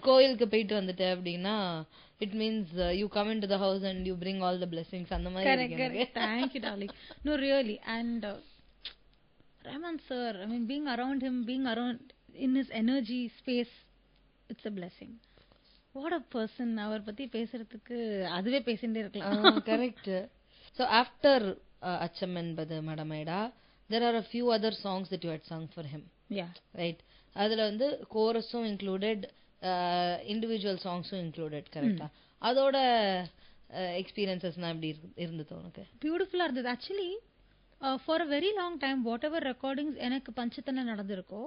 Speaker 1: கோயிலுக்கு போயிட்டு வந்துட்ட அப்படின்னா it means you come in to the house and you bring all the blessings அந்த மாதிரி.
Speaker 2: Correct. Thank you, darling. No, really. And Rahman sir, I mean, being around him, being around in his energy space, it's a blessing. What a person. அவர் பத்தி பேசுறதுக்கு அதுவே பேசிட்டே இருக்கலாம்.
Speaker 1: Correct. So after அச்சம் என்பது மடமைடா, there are a few other songs that you had sung for him.
Speaker 2: Yeah.
Speaker 1: Right. அதுல வந்து கோரஸும் included, individual songs-உம் included. கரெக்டா? அதோட எக்ஸ்பீரியன்சஸ்னா எப்படி இருந்தது உனக்கு?
Speaker 2: பியூட்டிஃபுல்லா இருந்தது. Actually for a very long time whatever recordings எனக்கு பஞ்சத்தன நடந்திருக்கோ,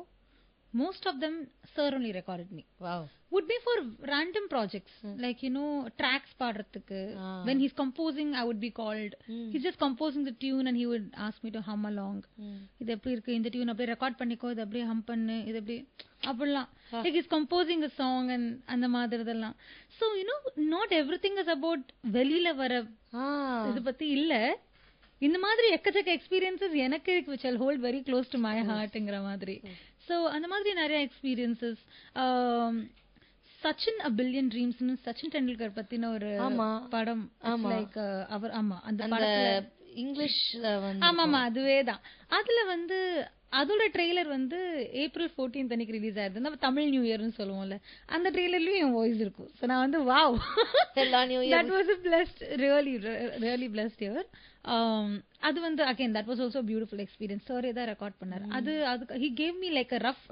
Speaker 2: most of them sir only recorded me.
Speaker 1: Wow.
Speaker 2: Would be for random projects, like tracks பாடுறதுக்கு. When he's composing, I would be called. He's just composing the tune and he would ask me to hum along. இது எப்படி இருக்கு இந்த tune, அப்படியே record பண்ணிக்கோ, இது அப்படியே ஹம் பண்ணு, இது அப்படியே அப்படிலாம். Like he's composing a song and அந்த மாதிரி இதெல்லாம். So not everything is about வெளியில வர இது பத்தி இல்ல. இந்த மாதிரி எக்கச்சக்க எக்ஸ்பீரியன்சஸ் எனக்கு இருக்கு, which I'll hold very close to my heartங்கிற மாதிரி. So அந்த மாதிரி நிறைய experiences. Sachin a billion dreams ன்னு சச்சின் டெண்டுல்கர் பத்தின ஒரு படம். லைக் அவர் அந்த படத்துல இங்கிலீஷ்ல வந்து அதுவேதான். அதுல வந்து அதோட ட்ரெய்லர் வந்து April 14th அன்னைக்கு ரிலீஸ் ஆயிருது. நம்ம தமிழ் நியூ இயர்னு சொல்லுவோம்ல, அந்த ட்ரெய்லர்லயும் என் வாய்ஸ் இருக்கும். சோ நான் வந்து wow, that was a blessed, really blessed year. அது வந்து again that was also a beautiful experience. Sir ஏதா ரெக்கார்ட் பண்ணாரு. அது he gave me like a rough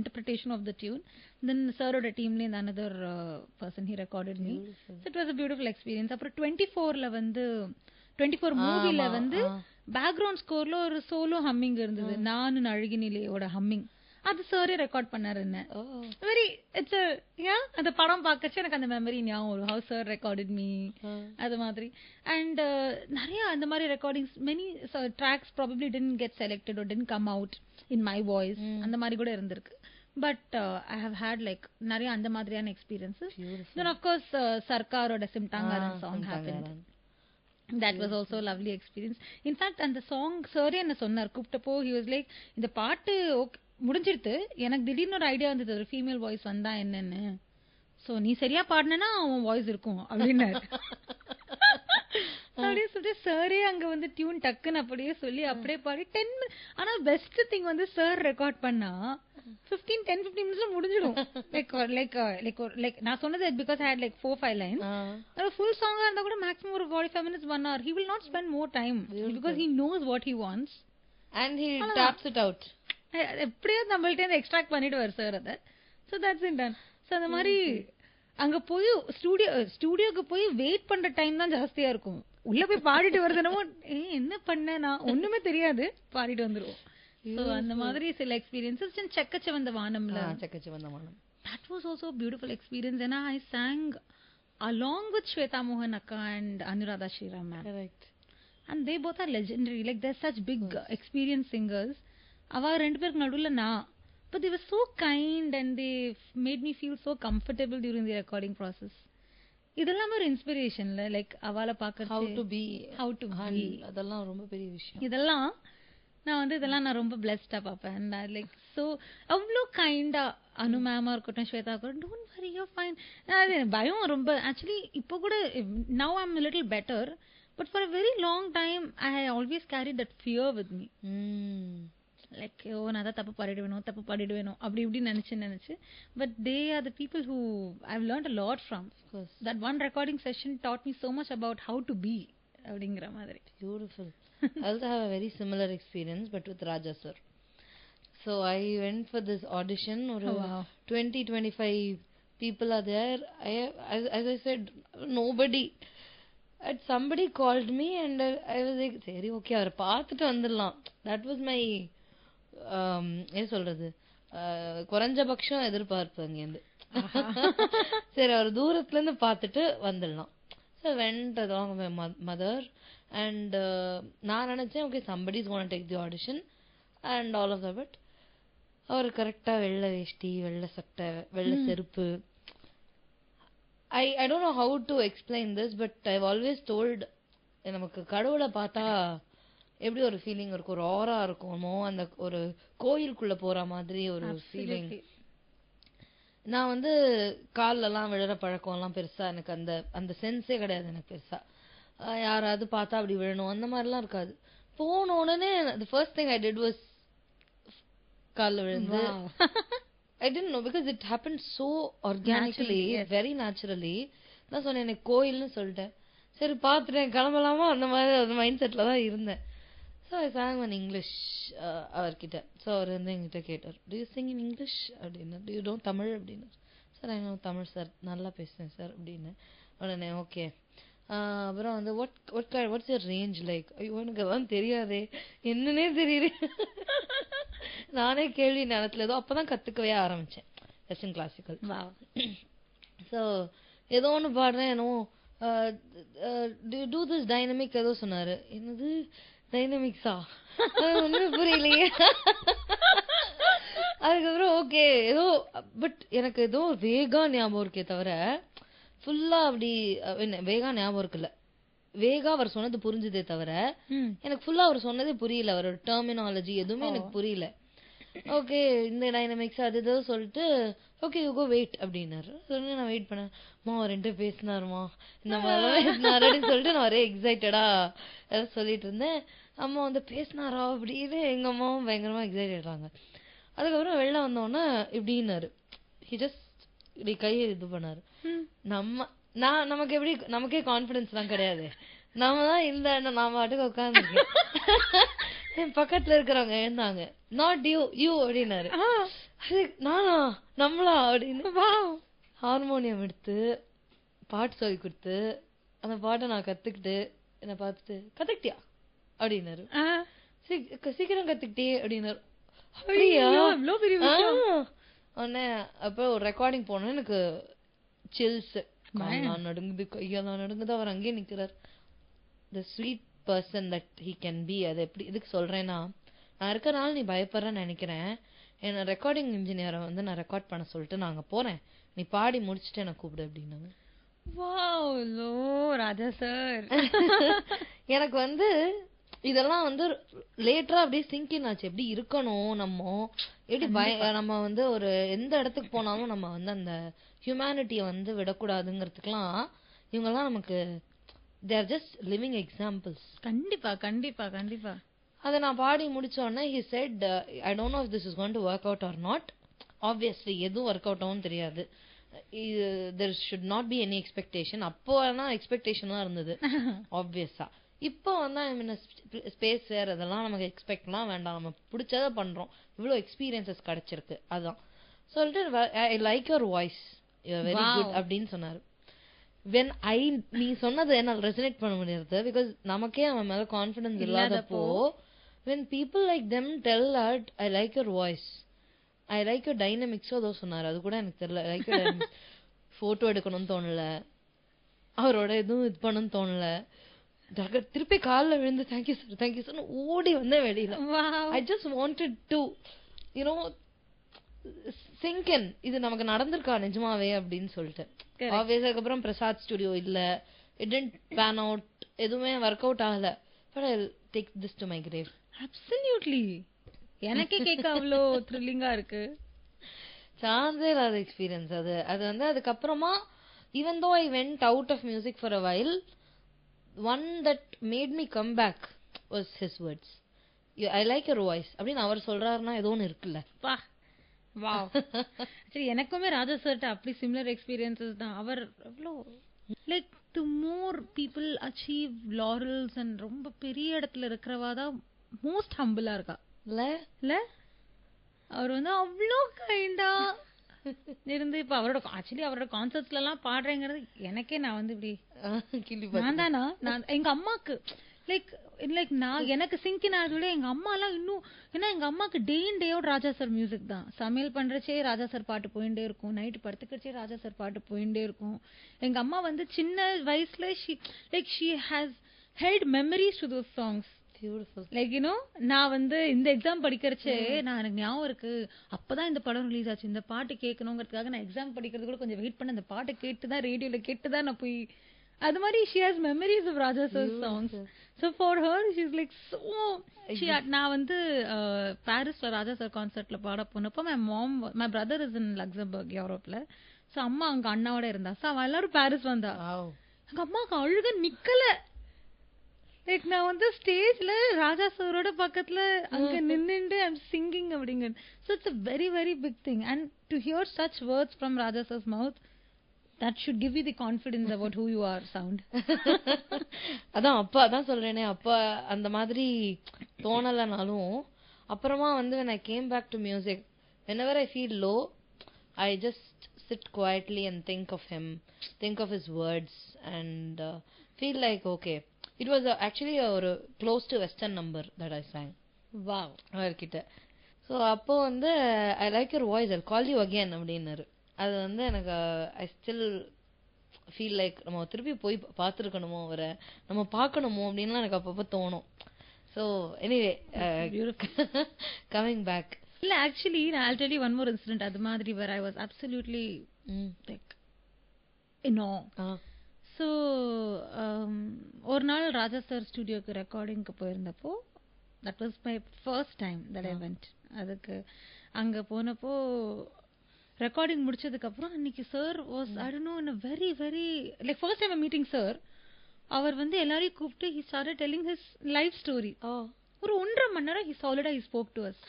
Speaker 2: interpretation of the tune. Then sir oda teamல இந்த another person he recorded me. So it was a beautiful experience. அப்புறம் 24ல வந்து 24 மூவில வந்து background ஸ்கோர்ல ஒரு solo humming இருந்தது, நானு அழகினிலேயோட ஹம்மிங். அது சாரே ரெக்கார்ட் பண்ணாரு. என்ன வெரி இட்ஸ் அந்த படம் பார்க்கச்சு எனக்கு அந்த மெமரி ஞாபகம் வரும். ஹவ் சார் ரெக்கார்டட் மீ, அது மாதிரி. அண்ட் நிறைய அந்த மாதிரி recordings, many tracks probably didn't get selected or didn't come out in my voice, அந்த மாதிரி கூட இருந்திருக்கு. But I have had like நிறைய அந்த மாதிரியான எக்ஸ்பீரியன்சஸ். தென் ஆஃப் கோர்ஸ் சர்க்காரோட Simtaangaran song happened. That was also a lovely experience. In fact, and the song sir என்ன சொன்னார் கூப்பிட்டப்போ, he was like, இந்த பாட்டு முடிஞ்சிருத்து, எனக்கு திடீர்னு ஒரு ஐடியா வந்தது, ஒரு ஃபீமேல் வாய்ஸ் வந்தா என்னன்னு. சோ நீ சரியா பாடினா உன் வாய்ஸ் இருக்கும் அப்படின்னாரு. அப்படியே சொல்லிட்டு சாரே அங்க வந்து டியூன் டக்குன்னு அப்படியே சொல்லி அப்படியே பாடி 10 ஆனா பெஸ்ட் திங் வந்து சார் ரெக்கார்ட் பண்ணா 10-15 மினிட்ஸ்ல முடிஞ்சிடும். லைக் நான் சொன்னது because I had like 4-5 lines. அது ஃபுல் சாங்கா இருந்தா கூட மேக்ஸிமம் ஒரு 45 minutes 1 hour. He will not spend more time because he knows what he wants
Speaker 1: and he taps it out.
Speaker 2: எப்படியோ நம்மள்ட்ட எக்ஸ்ட்ராக்ட் பண்ணிடுவார் சார் அதை. So that's it done. So அந்த மாதிரி அங்க போய் ஸ்டூடியோக்கு போய் வெயிட் பண்ற டைம் தான் ஜாஸ்தியா இருக்கும். உள்ள போய் பாடிட்டு வருதுனமோ என்ன பண்ண நான் ஒண்ணுமே தெரியாது, பாடிட்டு வந்துருவோம். So அந்த மாதிரி சில எக்ஸ்பீரியன்சஸ். செக்கச்சவந்த வானம்ல,
Speaker 1: செக்கச்சவந்த வானம்,
Speaker 2: that was also a beautiful experience. And I sang along with Shweta Mohan Akka and Anuradha Shriram ma'am.
Speaker 1: Correct.
Speaker 2: And they both are legendary. Like they're such big experienced singers. அவ ரெண்டு பேருக்கு நடுவுல நான். But they were so kind and they made me feel so comfortable during the recording process. இதெல்லாம் ஒரு இன்ஸ்பிரேஷன்ல like அவளை பார்க்கறது
Speaker 1: How to be.
Speaker 2: அதெல்லாம்
Speaker 1: ரொம்ப பெரிய விஷயம்.
Speaker 2: இதெல்லாம் நான் ரொம்ப பிளெஸ்டா பார்ப்பேன். லைக் ஸோ அவ்வளோ கைண்டா அனு மேமா இருக்கட்டும் ஸ்வேதா இருக்கட்டும், டோன்ட் வரி யூ ஃபைன். அது பயம் ரொம்ப ஆக்சுவலி இப்போ கூட now I'm little better, but for a very long time I always carry that fear with me. Like நான் தான் தப்பு பாடிடுவேணும் அப்படி இப்படி நினைச்சு but they are the people who I've learned a lot from. That one recording session taught me so much about how to be அப்படிங்கிற மாதிரி.
Speaker 1: Beautiful. I also have a very similar experience, but with Raja sir. So I went for this audition. Or 20-25 people are there. As I said, nobody. And somebody called me, and I was like, "Seri, okay, avara paathuட்டு vandidalam." That was my என்ன சொல்றது, குறைஞ்சபட்சம் எதிர்பார்ப்பு அங்கேருந்து. சரி, அவர் தூரத்துல இருந்து பார்த்துட்டு வந்துடலாம். So went along with my mother, and நான் நினைச்சேன் okay, somebody is going to take the audition and all of that. But அவர் கரெக்டா வெள்ளை வேஷ்டி, வெள்ளை சட்டை, வெள்ளை செருப்பு. I don't know how to explain this, but I've always told, நமக்கு கடவுளை பார்த்தா எப்படி ஒரு ஃபீலிங் இருக்கும், ஒரு ஆரா இருக்குமோ, அந்த ஒரு கோயிலுக்குள்ள போற மாதிரி ஒரு ஃபீலிங். நான் வந்து கால்லலாம் விழுற பழக்கம் எல்லாம் பெருசா எனக்கு அந்த சென்ஸே கிடையாது எனக்கு பெருசா. யாராவது பார்த்தா அப்படி விழணும் அந்த மாதிரிலாம் இருக்காது. போன உடனே the first thing I did was கால்ல விழுந்து. I didn't know because it happened so organically, very naturally. நான் சொன்னேன் எனக்கு கோயில்னு சொல்லிட்டேன். சரி பார்த்துட்டேன் கிளம்பலாமா அந்த மாதிரி ஒரு மைண்ட் செட்ல தான் இருந்தேன். So I song one English அவர்கிட்ட. ஸோ அவர் வந்து எங்கிட்ட கேட்டார், to you sing in English அப்படின்னு, டு யூ டோன்ட் தமிழ் அப்படின்னு. Sir I know Tamil sir, நல்லா பேசுவேன் சார் அப்படின்னு. உடனே ஓகே. அப்புறம் வந்து வாட்ஸ் யுவர் ரேஞ்ச் லைக். ஐயோ எனக்கு அதான் தெரியாதே, என்னன்னே தெரியல. நானே கேள்வி நேரத்தில் ஏதோ அப்பதான் கத்துக்கவே ஆரம்பிச்சேன் வெஸ்டர்ன் கிளாசிக்கல். ஸோ ஏதோ ஒன்று பாடுறேன், ஏதோ டூ திஸ் டைனமிக் ஏதோ சொன்னாரு. என்னது டைனமிக்ஸா, ஒன்றும் புரியலையே. அதுக்கப்புறம் ஓகே ஏதோ, பட் எனக்கு ஏதோ வேகா ஞாபகம் இருக்கே தவிர ஃபுல்லா அப்படி வேகா ஞாபகம் இருக்குல்ல. வேகா அவர் சொன்னது புரிஞ்சுதே தவிர எனக்கு ஃபுல்லா அவர் சொன்னதே புரியல. அவரோட டெர்மினாலஜி எதுவுமே எனக்கு புரியல. ஓகே இந்த டைனமிக்ஸ் அது ஏதோ சொல்லிட்டு ஓகே யூ கோ வெயிட் அப்படின்னாரு. நான் வெயிட் பண்ணேன். அவர் ரெண்டு பேசினாருமா இந்த மாதிரிலாம் பேசினாரு அப்படின்னு சொல்லிட்டு நான் ஒரே எக்ஸைட்டடா சொல்லிட்டு இருந்தேன். அம்மா வந்து பேசினாரா அப்படின்னு எங்க அம்மாவும் பயங்கரமா எக்ஸைட் ஆயிடுறாங்க. அதுக்கப்புறம் வெளில வந்தோன்னா இப்படின்னாரு, ஹி ஜஸ்ட் இப்படி கையை இது பண்ணாரு. நமக்கு எப்படி, நமக்கே கான்பிடன்ஸ் எல்லாம் கிடையாது. நாம தான் இல்ல, நான் பாட்டுக்கு உட்காந்துருக்கேன். என் பக்கத்துல இருக்கிறவங்க எழுந்தாங்க, நாட் யூ அப்படின்னாரு. நானா நம்மளா அப்படின்னு ஹார்மோனியம் எடுத்து பாட்டு சொல்லி கொடுத்து அந்த பாட்டை நான் கத்துக்கிட்டு என்ன பார்த்துட்டு கத்துக்கிட்டியா அப்படின்னாரு. சீக்கிரம் கத்துக்கிட்டே அப்படின்னாரு. உடனே அப்ப ஒரு ரெக்கார்டிங் போனோம், எனக்கு சில்ஸ், கால்லாம் நடுங்குது, கையெல்லாம் நடுங்குது. அவர் அங்கேயே நிக்கிறார். the sweet person that he can be. அது எப்படி இதுக்கு சொல்றேன்னா, நான் இருக்கறனால நீ பயப்படுறன்னு நினைக்கிறேன். என்ன ரெக்கார்டிங் இன்ஜினியரை வந்து நான் ரெக்கார்ட் பண்ண சொல்லிட்டு நாங்க போறேன், நீ பாடி முடிச்சுட்டு என்ன கூப்பிடு அப்படின்னாங்க.
Speaker 2: ராஜா சார்.
Speaker 1: எனக்கு வந்து இதெல்லாம் வந்து லேட்டரா அப்படியே சிங்கின் ஆச்சு. எப்படி இருக்கணும் நம்ம, எப்படி நம்ம வந்து ஒரு எந்த இடத்துக்கு போனாலும் நம்ம வந்து அந்த ஹியூமனிட்டியை வந்து விடக்கூடாதுங்கிறதுக்கெல்லாம் இவங்கெல்லாம் நமக்கு they are just living examples.
Speaker 2: கண்டிப்பா கண்டிப்பா கண்டிப்பா.
Speaker 1: அதை நான் பாடி முடிச்ச உடனே he said I don't know if this is going to work out or not. Obviously எதுவும் ஒர்க் அவுட் ஆகும் தெரியாது. there should not be any expectation. அப்போ எல்லாம் எக்ஸ்பெக்டேஷன் தான் இருந்தது ஆப்வியஸா. இப்போ வந்து ஸ்பேஸ் வேற, அதெல்லாம் நமக்கு எக்ஸ்பெக்ட்லாம் வேண்டாம், நம்ம பிடிச்சதை பண்றோம், இவ்வளவு எக்ஸ்பீரியன்சஸ் கிடைச்சிருக்கு அதான் சொல்லிட்டு I like your voice, you are very good அப்படின்னு சொன்னாரு. when நீ சொன்னது என்னால் ரெசனேட் பண்ண முடியாது, பிகாஸ் நமக்கே அவன் மேல கான்ஃபிடன்ஸ் இல்லாதப்போ when people like them tell that I like your voice, I like your dynamics, அதோ சொன்னாரு. அது கூட எனக்கு தெரியல, I like your dynamics. Photo எடுக்கணும்னு தோணல, அவரோட எதுவும் இது பண்ணணும்னு தோணல. திருப்பி காலில் விழுந்து தேங்க்யூ சார் ஓடி வந்தேன் வெளியில. I just wanted to you know சிங்கன், இது நமக்கு நடந்திருக்கா நிஜமாவே அப்படின்னு சொல்லிட்டு. ஆப்வியஸா அதுக்கப்புறம் பிரசாத் ஸ்டுடியோ இல்ல, இட் டிடன்ட் பேன் அவுட், எதுவுமே ஒர்க் அவுட் ஆகல. But I will take this to my grave.
Speaker 2: Absolutely. எனக்கே கேட்க அவ்வளோ த்ரில்லிங்கா இருக்கு.
Speaker 1: சான்ஸே இல்லாத எக்ஸ்பீரியன்ஸ் அது. அது வந்து அதுக்கப்புறமா even though I went out of music for a while, one that made me come back was his words. I like your voice அப்படின்னு அவர் சொல்றாருன்னா ஏதோ ஒன்று இருக்குல்ல.
Speaker 2: பா வாவ். சரி, எனக்குமே ராஜா சார்ட்ட அப்படி சிமிலர் எக்ஸ்பீரியன்சஸ் தான். அவர் எவ்வளோ like to more people achieve laurels and ரொம்ப பெரிய இடத்துல இருக்கிறவா தான் மோஸ்ட் ஹம்பிளா இருக்கா இல்ல. அவர் வந்து அவ்வளோ கைண்டா இருந்து இப்ப அவரோட ஆக்சுவலி அவரோட கான்சர்ட்ஸ்ல எல்லாம் பாடுறேங்கிறது எனக்கே நான் வந்து இப்படி நான் தானா எங்க அம்மாக்கு லைக் நான் எனக்கு சிங்கின் ஆனதை விட எங்க அம்மா எல்லாம் இன்னும், ஏன்னா எங்க அம்மாக்கு டே இன் டே அவுட் ராஜா சார் மியூசிக் தான். சமையல் பண்றச்சே ராஜா சார் பாட்டு போயிட்டே இருக்கும், நைட்டு படுத்துக்கச்சே ராஜா சார் பாட்டு போயிட்டே இருக்கும். எங்க அம்மா வந்து சின்ன வயசுல she has held memories to those songs. Like you know நான் வந்து இந்த எக்ஸாம் படிக்கிறச்சே நான் எனக்கு ஞாபகம் இருக்கு, அப்பதான் இந்த படம் ரிலீஸ் ஆச்சு, இந்த பாட்டு கேட்கணுங்கிறதுக்காக நான் எக்ஸாம் படிக்கிறது கூட கொஞ்சம் வெயிட் பண்ண, அந்த பாட்டை கேட்டுதான் ரேடியோல கேட்டுதான் நான் போய் அது மாதிரி she has memories of Raja sir's songs. So for her she's like so நான் வந்து பாரிஸ்ல ராஜா சார் கான்சர்ட்ல பாட போனப்போ my brother is in Luxembourg யூரோப்ல. சோ அம்மா அங்க அண்ணாவோட இருந்தா. சோ அவ எல்லாரும் பாரிஸ் வந்தா. எங்க அம்மாக்கு அழுக நிக்கல. லைக் நான் வந்து ஸ்டேஜ்ல ராஜா சாரோட பக்கத்துல அங்க நின்னுட்டு ஐ அம் சிங்கிங் அப்படிங்க. So it's a very very big thing, and to hear such words from Raja sir's mouth, that should give you the confidence about who you are sound.
Speaker 1: அதான் அப்பா அதான் சொல்றேனே, அப்பா அந்த மாதிரி தோணலனாலும் அப்புறமா வந்து when I came back to music, whenever I feel low, I just sit quietly and think of him, think of his words and feel like okay. It was actually a close to western number that I sang.
Speaker 2: Wow.
Speaker 1: அவர்கிட்ட. So அப்போ வந்து I like your voice, I'll call you again அப்படின்னாரு. அது வந்து எனக்கு I still feel like நம்ம திருப்பி போய் பார்த்துருக்கணுமோ, அவரை நம்ம பார்க்கணுமோ அப்படின்லாம் எனக்கு அப்பப்போ தோணும். So anyway coming back.
Speaker 2: இல்ல actually I'll tell you one more incident. அது மாதிரி where I was absolutely like so ஒரு நாள் ராஜா சார் ஸ்டுடியோக்கு ரெக்கார்டிங்க்கு போயிருந்தப்போ, that was my first time that I went. அதுக்கு அங்க போனப்போ ரெக்கார்டிங் முடிச்சதுக்கு அப்புறம் அன்னைக்கு sir was I don't know in a very very like first time I'm meeting sir. அவர் வந்து எல்லாரையும் கூப்பிட்டு he started telling his life story. ஒரு 1.5 மணி நேரம் he spoke to us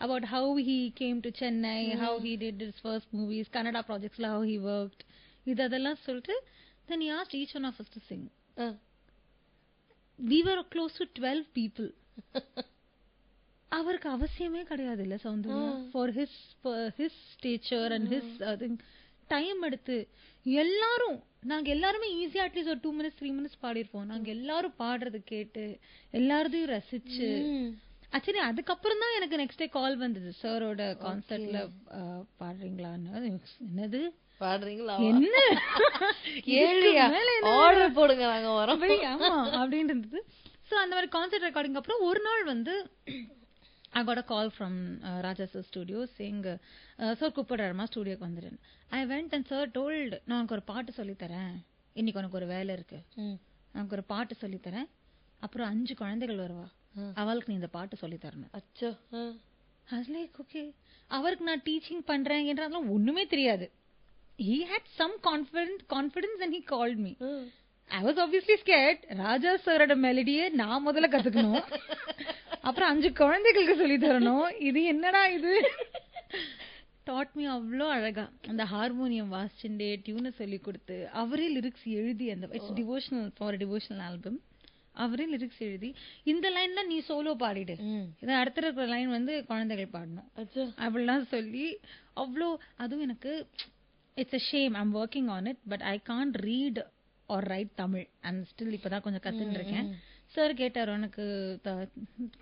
Speaker 2: about how he came to Chennai, how he did his first movies, Kannada projects, how he worked. இதெல்லாம் சொல்லிட்டு then he asked each one of us to sing. We were close to 12 people. அவருக்கு அவசியமே கிடையாது இல்ல Soundarya, for his stature and his time எடுத்து எல்லாரும் நாங்க எல்லாருமே ஈஸியா அட்லீஸ்ட் ஒரு 2 minutes 3 minutes பாடிருப்போம். நாங்க எல்லாரும் பாடுறது கேட்டு எல்லாரையும் ரசிச்சு ஆக்சுவலி அதுக்கப்புறம் தான் எனக்கு நெக்ஸ்ட் டே கால் வந்தது, சாரோட கான்சர்ட்ல பாடுறீங்களான்னு. என்னது
Speaker 1: பாடுறீங்களா,
Speaker 2: என்ன
Speaker 1: கேள்வியா, ஆர்டர் போடுங்க நாங்க வரோம்.
Speaker 2: ஆமா அப்படின்னு இருந்தது. சோ அந்த மாதிரி கான்சர்ட் ரெக்கார்டிங் அப்புறம் ஒரு நாள் வந்து I got a call from Raja sir studio saying sir கூப்பிடுறாருமா ஸ்டுடியோக்கு வந்துடுறேன். I went and sir told, நான் உனக்கு ஒரு பாட்டு சொல்லி தரேன், இன்னைக்கு உனக்கு ஒரு வேலை இருக்கு, உனக்கு ஒரு பாட்டு சொல்லி தரேன், அப்புறம் 5 குழந்தைகள் வருவா, அவளுக்கு நீ இந்த பாட்டு சொல்லி தரணும். அச்சோ லைக் ஓகே. அவருக்கு நான் டீச்சிங் பண்றேன் என்றாலும் ஒண்ணுமே தெரியாது. He had some confidence and he called me. I was obviously scared. ராஜா சாரோட மெலடியை நான் முதல்ல கத்துக்கணும், அப்புறம் 5 குழந்தைகளுக்கு சொல்லி தரணும். இது என்னடா இது? டாட் மீ அவ்வளோ அழகா அந்த ஹார்மோனியம் வாசிச்சுண்டே டியூனை சொல்லி கொடுத்து, அவரே லிரிக்ஸ் எழுதி, அந்த it's devotional for devotional album, அவரே லிரிக்ஸ் எழுதி இந்த லைன் தான் நீ சோலோ பாடிடு, இதை அடுத்த இருக்கிற லைன் வந்து குழந்தைகள் பாடணும் அப்படிலாம் சொல்லி அவ்வளோ. அதுவும் எனக்கு it's a shame, I'm working on it, but I can't read or write Tamil. I'm still இப்பதான் கொஞ்சம் கத்துன்னு இருக்கேன். சார் கேட்டார், உனக்கு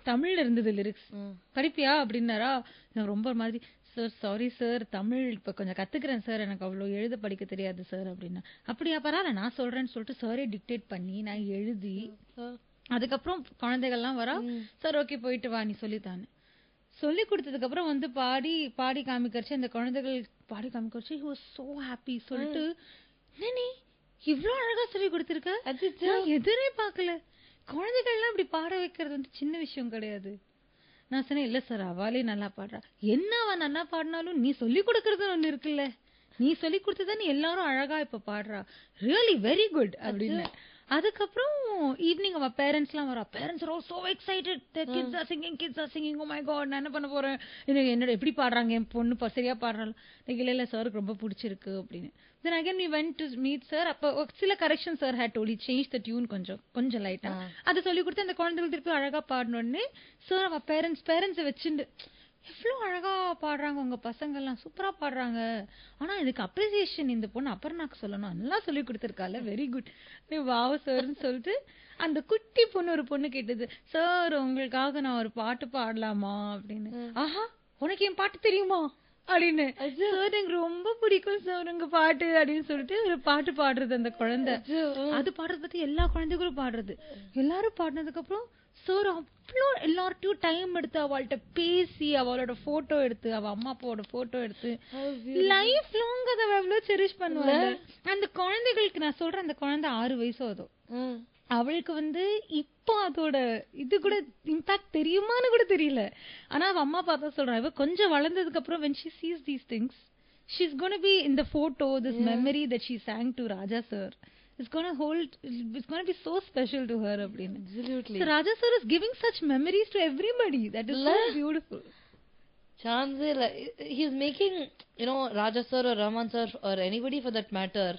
Speaker 2: தமிழ்ல இருந்தது லிரிக்ஸ் படிப்பியா அப்படின்னாரா. நான் ரொம்ப மாதிரி சார் சாரி சார், தமிழ் இப்ப கொஞ்சம் கத்துக்கிறேன் சார், எனக்கு அவ்வளவு எழுத படிக்க தெரியாது சார் அப்படின்னா. அப்படியா, பரவாயில்ல நான் சொல்றேன்னு சொல்லிட்டு சாரே டிக்டேட் பண்ணி நான் எழுதி, அதுக்கப்புறம் குழந்தைகள்லாம் வரா, சார் ஓகே போயிட்டு வா நீ சொல்லித்தான்னு சொல்லி கொடுத்ததுக்கு அப்புறம் வந்து பாடி பாடி காமிக்கிறச்சு, அந்த குழந்தைகள் பாடி காமிக்கிறச்சு, he was so happy. சொல்லிட்டு என்ன நீ இவ்ளோ அழகா சொல்லி கொடுத்திருக்க, நான் எதிரே பார்க்கல. குழந்தைகள்லாம் இப்படி பாட வைக்கிறது வந்து சின்ன விஷயம் கிடையாது. நான் சொன்னேன், இல்ல சார் அவாலே நல்லா பாடுறா. என்ன அவ நல்லா பாடினாலும் நீ சொல்லி கொடுக்கறது ஒண்ணு இருக்குல்ல, நீ சொல்லி கொடுத்ததானே எல்லாரும் அழகா இப்ப பாடுறா, ரியலி வெரி குட் அப்படின்னு. அதுக்கப்புறம் ஈவினிங் அவ பேரண்ட்ஸ்லாம் வரா. Parents are so excited, the kids are singing, oh my god நான் என்ன பண்ண போறேன், என்னோட எப்படி பாடுறாங்க என் பொண்ணு, சரியா பாடுறாள். இல்ல சாருக்கு ரொம்ப பிடிச்சிருக்கு அப்படின்னு. Then again we went to meet sir. அப்ப சில correction sir had told, he changed the tune கொஞ்சம் லைட்டா. அது சொல்லி கொடுத்து அந்த குழந்தைகள் திருப்பி அழகா பாடணும்னு சார் அவ பேரண்ட்ஸை வச்சுண்டு, எவ்வளவு அழகா பாடுறாங்க உங்க பசங்க எல்லாம், சூப்பரா பாடுறாங்க, ஆனா இதுக்கு அப்ரிசியேஷன் இந்த பொண்ணு அபர்ணாக்கு சொல்லணும், நல்லா சொல்லி கொடுத்திருக்கால, வெரி குட் வாவ் சார்னு சொல்லிட்டு அந்த குட்டி பொண்ணு ஒரு பொண்ணு கேட்டது, சார் உங்களுக்காக நான் ஒரு பாட்டு பாடலாமா அப்படின்னு. ஆஹா உனக்கு என் பாட்டு தெரியுமா அப்படின்னு. சார் எனக்கு ரொம்ப பிடிக்கும் சார் உங்க பாட்டு அப்படின்னு சொல்லிட்டு ஒரு பாட்டு பாடுறது அந்த குழந்தை. அது பாடுறது பத்தி எல்லா குழந்தைகளும் பாடுறது. எல்லாரும் பாடினதுக்கு அப்புறம் சார் அவ்வளோ எல்லார்ட்டையும் டைம் எடுத்து அவள்கிட்ட பேசி அவளோட போட்டோ எடுத்து, அவ அம்மா அப்பாவோட போட்டோ எடுத்து லைஃப் லாங் அதை எவ்வளவு செரிஷ் பண்ணுவாங்க. அந்த குழந்தைகளுக்கு நான் சொல்றேன், அந்த குழந்தை 6 வயசு ஆகுதும், அவளுக்கு வந்து இப்போ அதோட இது கூட இம்பாக்ட் தெரியுமான்னு கூட தெரியல. ஆனா அவ அம்மா அப்பா தான் சொல்றாங்க, இவ கொஞ்சம் வளர்ந்ததுக்கு அப்புறம் when she sees these things, she's going to be in the photo, this memory that she sang to Raja sir, it's going to be so special to her அப்படின்னு. Absolutely. So Raja sir is giving such memories to everybody. That is so beautiful.
Speaker 1: Chance he's making, Raja sir or Raman sir or anybody for that matter,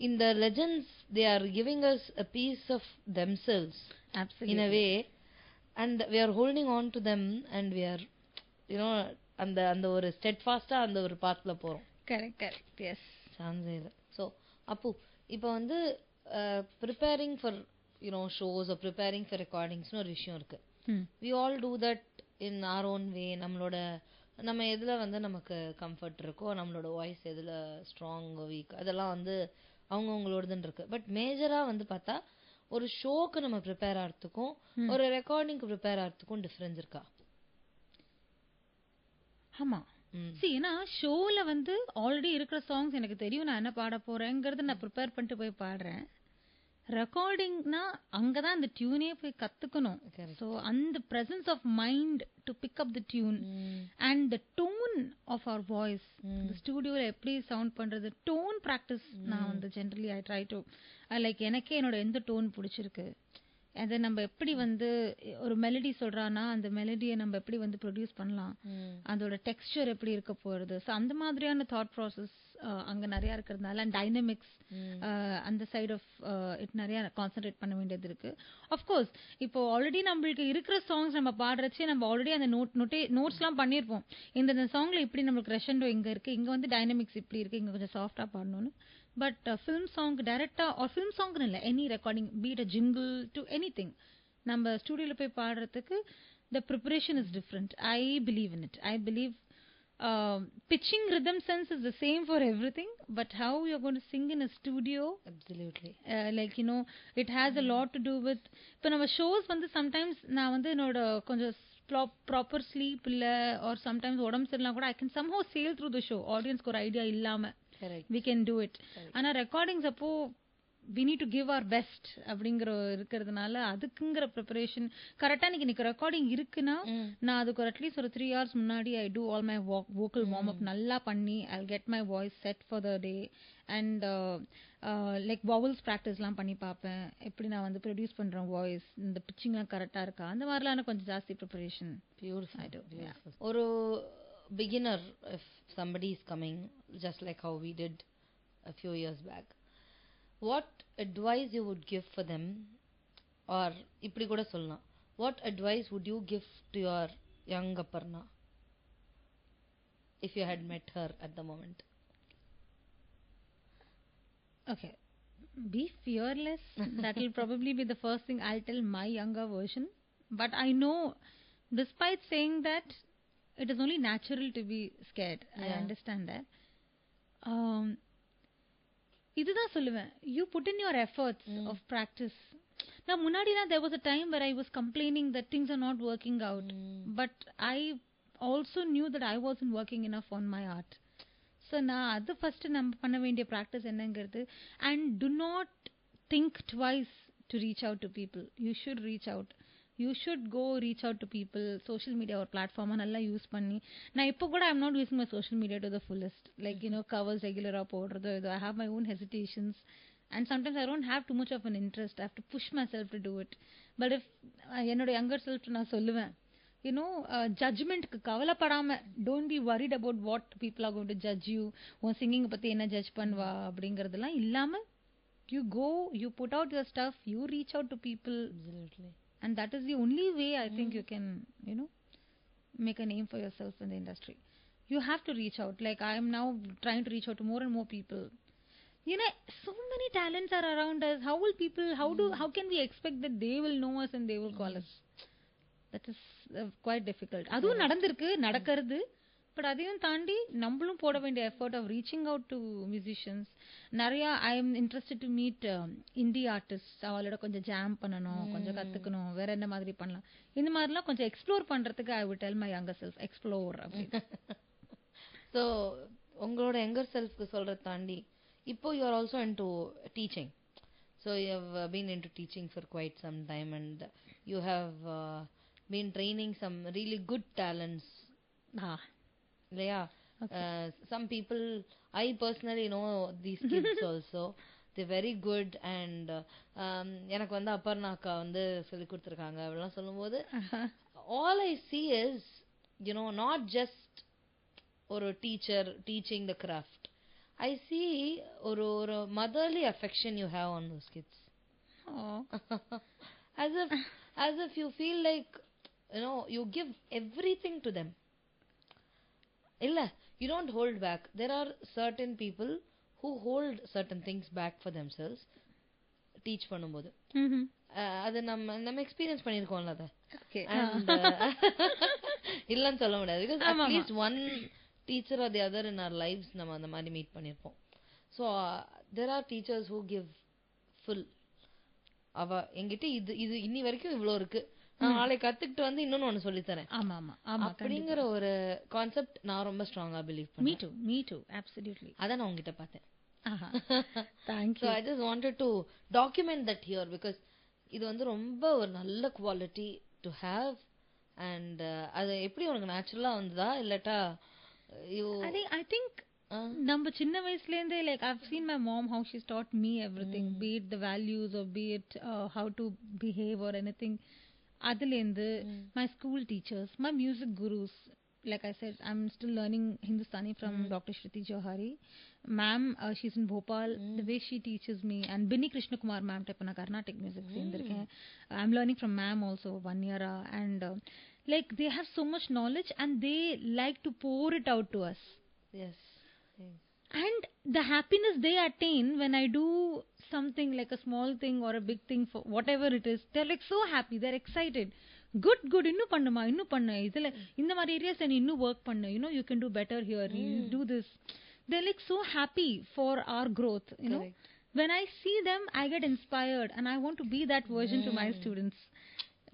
Speaker 1: in the legends they are giving us a piece of themselves. Absolutely. In a way, and we are holding on to them, and we are அந்த ஒரு ஸ்டெட்ஃபாஸ்டா அந்த ஒரு பாத்ல போறோம்.
Speaker 2: Correct yes.
Speaker 1: Chance இல்ல. So அப்பு இப்போ வந்து preparing for shows or preparing for ரெக்கார்டிங்ஸ்னு ஒரு விஷயம் இருக்கு. we all do that in our own way. நம்ம எதுல வந்து நமக்கு கம்ஃபர்ட் இருக்கோ, நம்மளோட வாய்ஸ் எதுல ஸ்ட்ராங் வீக், அதெல்லாம் வந்து அவங்கவுங்களோடதுன்னு இருக்கு. பட் மேஜரா வந்து பார்த்தா ஒரு ஷோக்கு நம்ம ப்ரிப்பேர் ஆகிறதுக்கும் ஒரு ரெக்கார்டிங்க்கு ப்ரிப்பேர் ஆகிறதுக்கும் டிஃபரன்ஸ் இருக்கா?
Speaker 2: ஆமா. ஏன்னா ஷோல வந்து ஆல்ரெடி இருக்கிற சாங்ஸ் எனக்கு தெரியும், நான் என்ன பாட போறேங்கிறது நான் ப்ரிப்பேர் பண்ணிட்டு போய் பாடுறேன். ரெக்கார்டிங்னா அங்கதான் அந்த டியூனே போய் கத்துக்கணும். ஸோ அந்த presence of mind to pick up the tune and the tone of our voice, இந்த ஸ்டுடியோல எப்படி சவுண்ட் பண்றது, டோன் ப்ராக்டிஸ் நான் வந்து generally I try to like, எனக்கே என்னோட எந்த டோன் பிடிச்சிருக்கு, அதை நம்ம எப்படி வந்து ஒரு மெலடி சொல்றானா அந்த மெலடியை நம்ம எப்படி வந்து ப்ரொடியூஸ் பண்ணலாம், அதோட டெக்ஸ்சர் எப்படி இருக்க போறது, ஸோ அந்த மாதிரியான தாட் ப்ராசஸ் அங்க நிறைய இருக்கிறதுனால, அண்ட் டைனமிக்ஸ் அந்த சைட் ஆஃப் இட் நிறைய கான்சென்ட்ரேட் பண்ண வேண்டியது இருக்கு. அஃப்கோர்ஸ் இப்போ ஆல்ரெடி நம்மளுக்கு இருக்கிற சாங்ஸ் நம்ம பாடுறச்சே நம்ம ஆல்ரெடி அந்த நோட்ஸ்லாம் பண்ணியிருப்போம், இந்த சாங்ல இப்படி நம்மளுக்கு கிரஷண்டோ இங்க இருக்கு, இங்க வந்து டைனமிக்ஸ் இப்படி இருக்கு, இங்க கொஞ்சம் சாஃப்டா பாடணும்னு. பட் ஃபிலிம் சாங் டைரக்டா ஆர் ஃபிலிம் சாங்னு இல்லை, any recording, be it a jingle to anything, நம்ம ஸ்டுடியோல போய் பாடுறதுக்கு the preparation is different. I believe in it. I believe pitching rhythm sense is the same for everything, but how you're going to sing in a studio,
Speaker 1: absolutely,
Speaker 2: like it has a lot to do with, இப்போ நம்ம shows வந்து sometimes நான் வந்து என்னோட கொஞ்சம் proper sleep இல்ல R sometimes உடம்பு சரியில்லாம் கூட I can somehow sail through the show, ஆடியன்ஸ்க்கு ஒரு ஐடியா இல்லாம we can do it. ஆனா ரெக்கார்டிங்ஸ் அப்போ we need to give our best அப்படிங்கிற இருக்கிறதுனால அதுக்குங்கிற ப்ரிப்பரேஷன் கரெக்டா. இன்னைக்கு ரெக்கார்டிங் இருக்குன்னா நான் அதுக்கு ஒரு அட்லீஸ்ட் ஒரு 3 hours முன்னாடி I do all my vocal warm up நல்லா பண்ணி I'll get my voice set for the day and like vowels ப்ராக்டிஸ்லாம் பண்ணி பார்ப்பேன், எப்படி நான் வந்து ப்ரொடியூஸ் பண்றேன் வாய்ஸ், இந்த பிச்சிங்லாம் கரெக்டா இருக்கா, அந்த மாதிரிலாம் கொஞ்சம் ஜாஸ்தி ப்ரிப்பரேஷன்.
Speaker 1: பியூட்டிஃபுல். ஒரு beginner, if somebody is coming just like how we did a few years back, what advice you would give for them, or இப்படி கூட சொல்லலாம், what advice would you give to your young Aparna if you had met her at the moment?
Speaker 2: Okay, be fearless. That will probably be the first thing I'll tell my younger version. But I know, despite saying that, it is only natural to be scared. I understand that. இதுதான் சொல்லுவேன், you put in your efforts of practice. Now முன்னாடிலாம் there was a time where I was complaining that things are not working out, but I also knew that I wasn't working enough on my art. So நான் அது first நம்ம பண்ண வேண்டிய practice என்னங்கிறது. And do not think twice to reach out to people. You should reach out. You should go reach out to people. Social media or platform நல்லா use பண்ணி, நான் இப்போ கூட I'm not using my social media to the fullest. Like, you know, covers regular போடுறது, I have my own hesitations. And sometimes I don't have too much of an interest. I have to push myself to do it. But if என்னோட younger self நான் சொல்லுவேன், you know, ஜட்ஜ்மெண்ட்க்கு கவலைப்படாம, don't be worried about what people are going to judge you. உன் singing பத்தி என்ன judge பண்ணுவா அப்படிங்கறதெல்லாம் இல்லாம, you go, you put out your stuff, you reach out to people.
Speaker 1: Absolutely.
Speaker 2: And that is the only way I think you can, you know, make a name for yourself in the industry. You have to reach out. Like I am now trying to reach out to more and more people. You know, so many talents are around us. How will people, how can we expect that they will know us and they will call us? That is quite difficult. அதுவும் நடந்திருக்கு, நடக்கிறது. But அதையும் தாண்டி நம்மளும் போட வேண்டிய effort of reaching out to musicians. நிறைய I am interested to meet indie artist. அவளோட கொஞ்சம் ஜாம் பண்ணணும், கொஞ்சம் கத்துக்கணும், வேற என்ன மாதிரி பண்ணலாம், இந்த மாதிரிலாம் கொஞ்சம் எக்ஸ்ப்ளோர் பண்றதுக்கு I would tell my younger self explore அப்படின்னு.
Speaker 1: ஸோ உங்களோட யங்கர் செல்ஃப்க்கு சொல்றத தாண்டி இப்போ you are also into teaching. So you have been into teaching for quite some time and you have been training some really good talents. Yeah. Okay. Some people, I personally know these kids also. They're very good. And எனக்கு வந்து அப்பர்ணாக்கா வந்து சொல்லி கொடுத்துருக்காங்க அப்படிலாம் சொல்லும்போது, all I see is, you know, not just ஒரு teacher teaching the craft. I see ஒரு motherly affection you have on those kids. as if you feel like, you know, you give everything to them. Illa, you don't hold back. There are certain people who hold certain things back for themselves teach பண்ணும்போது. அது நம்ம experience பண்ணிருக்கோம்ல அத. Okay. And இல்லன்னு சொல்ல முடியாது. Because at least one teacher or the other in our lives நம்ம அந்த மாதிரி மீட் பண்ணிருப்போம். So there are teachers who give full. அவ என்கிட்ட இது இன்னி வரைக்கும் இவ்வளவு இருக்கு, நான் நாளை கத்துக்கிட்டு வந்து இன்னொன்னு ஒன்னு சொல்லி தரேன். ஆமா ஆமா ஆமா அப்படிங்கிற ஒரு கான்செப்ட் நான் ரொம்ப ஸ்ட்ராங்கா பிலீவ் பண்ணேன்.
Speaker 2: Me too absolutely.
Speaker 1: அத நான் உங்ககிட்ட பார்த்தேன்.
Speaker 2: Thank you.
Speaker 1: So I just wanted to document that here because இது வந்து ரொம்ப ஒரு நல்ல குவாலிட்டி டு ஹேவ். அண்ட் அது எப்படி உனக்கு நேச்சுரலா வந்ததா இல்லட்டா
Speaker 2: I think நம்ம சின்ன வயசுல இருந்தே, like I've seen my mom how she's taught me everything, be it the values or be it how to behave or anything. அதுலேருந்து my school teachers, my music gurus, like I said, I'm still learning Hindustani from Dr. Shruti Johari ma'am. She's in Bhopal. The way she teaches me, and Binni Krishna Kumar ma'am type na Carnatic music சேர்ந்திருக்கேன். I'm learning from ma'am also 1 year and like they have so much knowledge and they like to pour it out to us.
Speaker 1: Yes.
Speaker 2: And the happiness they attain when I do something like a small thing or a big thing for whatever it is, they're like so happy, they're excited. Good இன்னும் பண்ணுமா, இன்னும் பண்ணு, இதுல இந்த மாதிரி areas நீ இன்னும் work பண்ணு, you know, you can do better here, you do this. They're like so happy for our growth, you know. When I see them, I get inspired and I want to be that version to my students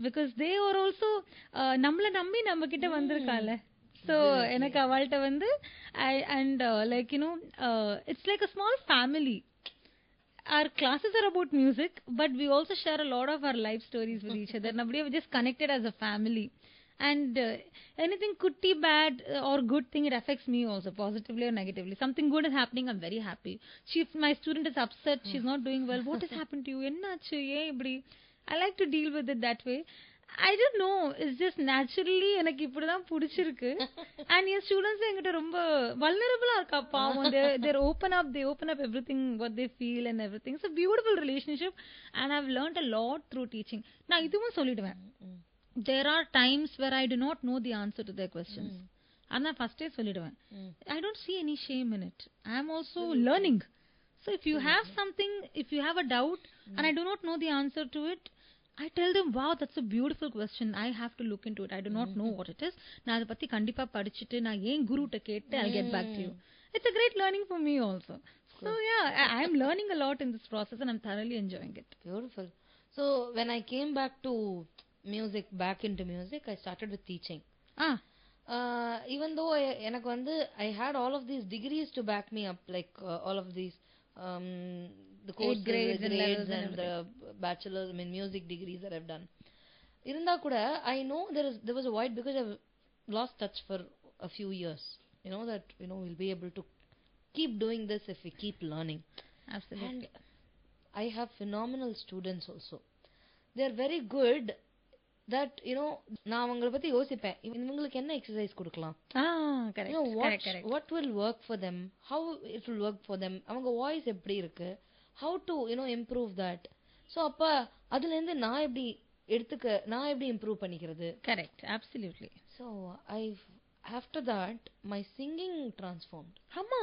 Speaker 2: because they are also நம்மள நம்பி நம்ம கிட்ட வந்திருக்கால. So எனக்கு அவள்கிட்ட வந்து and like, you know, it's like a small family. Our classes are about music, but we also share a lot of our life stories with each other. Nobody, we just connected as a family. And anything kutti bad or good thing, it affects me also positively or negatively. Something good is happening, I'm very happy. If my student is upset, she's not doing well, what has happened to you? Ennachu ye ibdi? I like to deal with it that way. I don't know, it's just naturally எனக்கு இப்படிதான் பிடிச்சிருக்கு. And your students என்கிட்ட ரொம்ப vulnerable இருக்கா பாவம். They open up everything what they feel and everything. It's a beautiful relationship and I've learned a lot through teaching. நான் இதுவும் சொல்லிடுவேன், there are times where I do not know the answer to their questions. அதான் ஃபர்ஸ்டே சொல்லிடுவேன். I don't see any shame in it. I am also learning. So if you have something, if you have a doubt and I do not know the answer to it, I tell them, wow, that's a beautiful question. I have to look into it. I do not know what it is. நான் அதை பத்தி கண்டிப்பா படிச்சுட்டு நான் ஏன் குருட்ட கேட்டு I'll get back to you. It's a great learning for me also. So yeah, I'm learning a lot in this process and I'm thoroughly enjoying it.
Speaker 1: Beautiful. So when I came back to back into music, I started with teaching. Even though எனக்கு வந்து I had all of these degrees to back me up, like all of these the courses, grades and the bachelor music degrees that I've done. Irunda kuda I know there was a void because I've lost touch for a few years. You know that we'll be able to keep doing this if we keep learning.
Speaker 2: Absolutely.
Speaker 1: And I have phenomenal students also. They are very good that நான் அவங்கள பத்தி யோசிப்பேன், இவங்களுக்கு என்ன exercise கொடுக்கலாம், what will work for them, how it will work for them, அவங்க voice எப்படி இருக்கு, how to improve that. So அப்ப அதுல இருந்து நான் எப்படி இம்ப்ரூவ் பண்ணிக்கிறது.
Speaker 2: Correct, absolutely.
Speaker 1: So after that my singing transformed.
Speaker 2: ஆமா,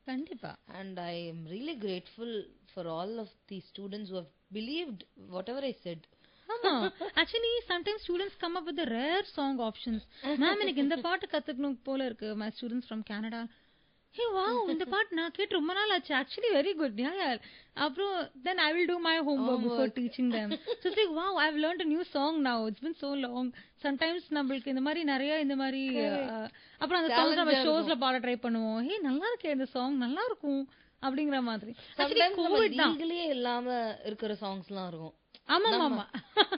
Speaker 2: கண்டிப்பா.
Speaker 1: And I am really grateful for all of these students who have believed whatever I said.
Speaker 2: Actually sometimes students come up with the rare song options. Ma'am, எனக்கு இந்த பாட்டு கத்துக்கணும் போல இருக்கு. My students from Canada, hey wow, இந்த பாட்டு நான் கேட்டு ரொம்ப நாள் ஆச்சு, actually very good. Yeah. அப்புறம் then I will do my homework before teaching them. So it's like, wow, I've learned a new song now, it's been so long. Sometimes நம்மளுக்கு இந்த மாதிரி நிறைய இந்த மாதிரி அப்புறம் அந்த சாங்ஸ் நம்ம ஷோஸ்ல பாட ட்ரை பண்ணுவோம். ஹே நல்லா இருக்கே இந்த சாங், நல்லா இருக்கும் அப்படிங்கிற மாதிரி.
Speaker 1: Sometimes கோவிட் தான் லீகலே இல்லாம இருக்கிற சாங்ஸ்லாம் இருக்கும்.
Speaker 2: ஆமா,